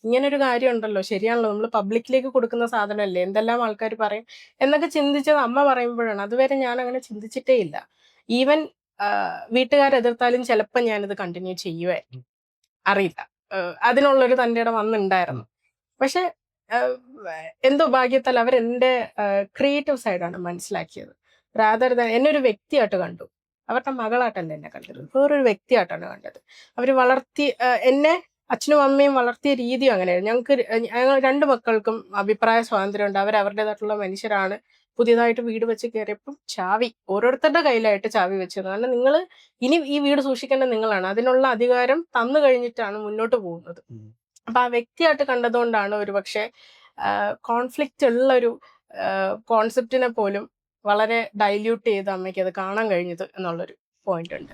ഇങ്ങനൊരു കാര്യം ഉണ്ടല്ലോ, ശരിയാണല്ലോ, നമ്മൾ പബ്ലിക്കിലേക്ക് കൊടുക്കുന്ന സാധനമല്ലേ, എന്തെല്ലാം ആൾക്കാർ പറയും എന്നൊക്കെ ചിന്തിച്ചത് അമ്മ പറയുമ്പോഴാണ്. അതുവരെ ഞാൻ അങ്ങനെ ചിന്തിച്ചിട്ടേ ഇല്ല. ഈവൻ വീട്ടുകാരെതിർത്താലും ചിലപ്പോൾ ഞാനിത് കണ്ടിന്യൂ ചെയ്യുമായിരുന്നു. അറിയില്ല, അതിനുള്ളൊരു തൻ്റെ ഇടം വന്നിട്ടുണ്ടായിരുന്നു. പക്ഷെ എന്തോ ഭാഗ്യത്താൽ അവരെന്റെ ക്രിയേറ്റീവ് സൈഡാണ് മനസ്സിലാക്കിയത്. റാദർ ദാൻ എന്നെ ഒരു വ്യക്തിയായിട്ട് കണ്ടു. അവരുടെ മകളായിട്ടല്ല എന്നെ കണ്ടത്, വേറൊരു വ്യക്തിയായിട്ടാണ് കണ്ടത്. അവർ എന്നെ അച്ഛനും അമ്മയും വളർത്തിയ രീതിയും അങ്ങനെയായിരുന്നു. ഞങ്ങൾ 2 മക്കൾക്കും അഭിപ്രായ സ്വാതന്ത്ര്യമുണ്ട്. അവരവരുടേതായിട്ടുള്ള മനുഷ്യരാണ്. പുതിയതായിട്ട് വീട് വെച്ച് കയറിയപ്പം ഓരോരുത്തരുടെ കയ്യിലായിട്ട് ചാവി വെച്ചത്. കാരണം നിങ്ങൾ ഇനി ഈ വീട് സൂക്ഷിക്കേണ്ട നിങ്ങളാണ്. അതിനുള്ള അധികാരം തന്നു കഴിഞ്ഞിട്ടാണ് മുന്നോട്ട് പോകുന്നത്. അപ്പൊ ആ വ്യക്തിയായിട്ട് കണ്ടതുകൊണ്ടാണ് ഒരുപക്ഷെ കോൺഫ്ലിക്റ്റ് ഉള്ള ഒരു കോൺസെപ്റ്റിനെ പോലും വളരെ ഡൈല്യൂട്ട് ചെയ്ത് അമ്മയ്ക്ക് അത് കാണാൻ കഴിഞ്ഞത് എന്നുള്ളൊരു പോയിന്റ് ഉണ്ട്.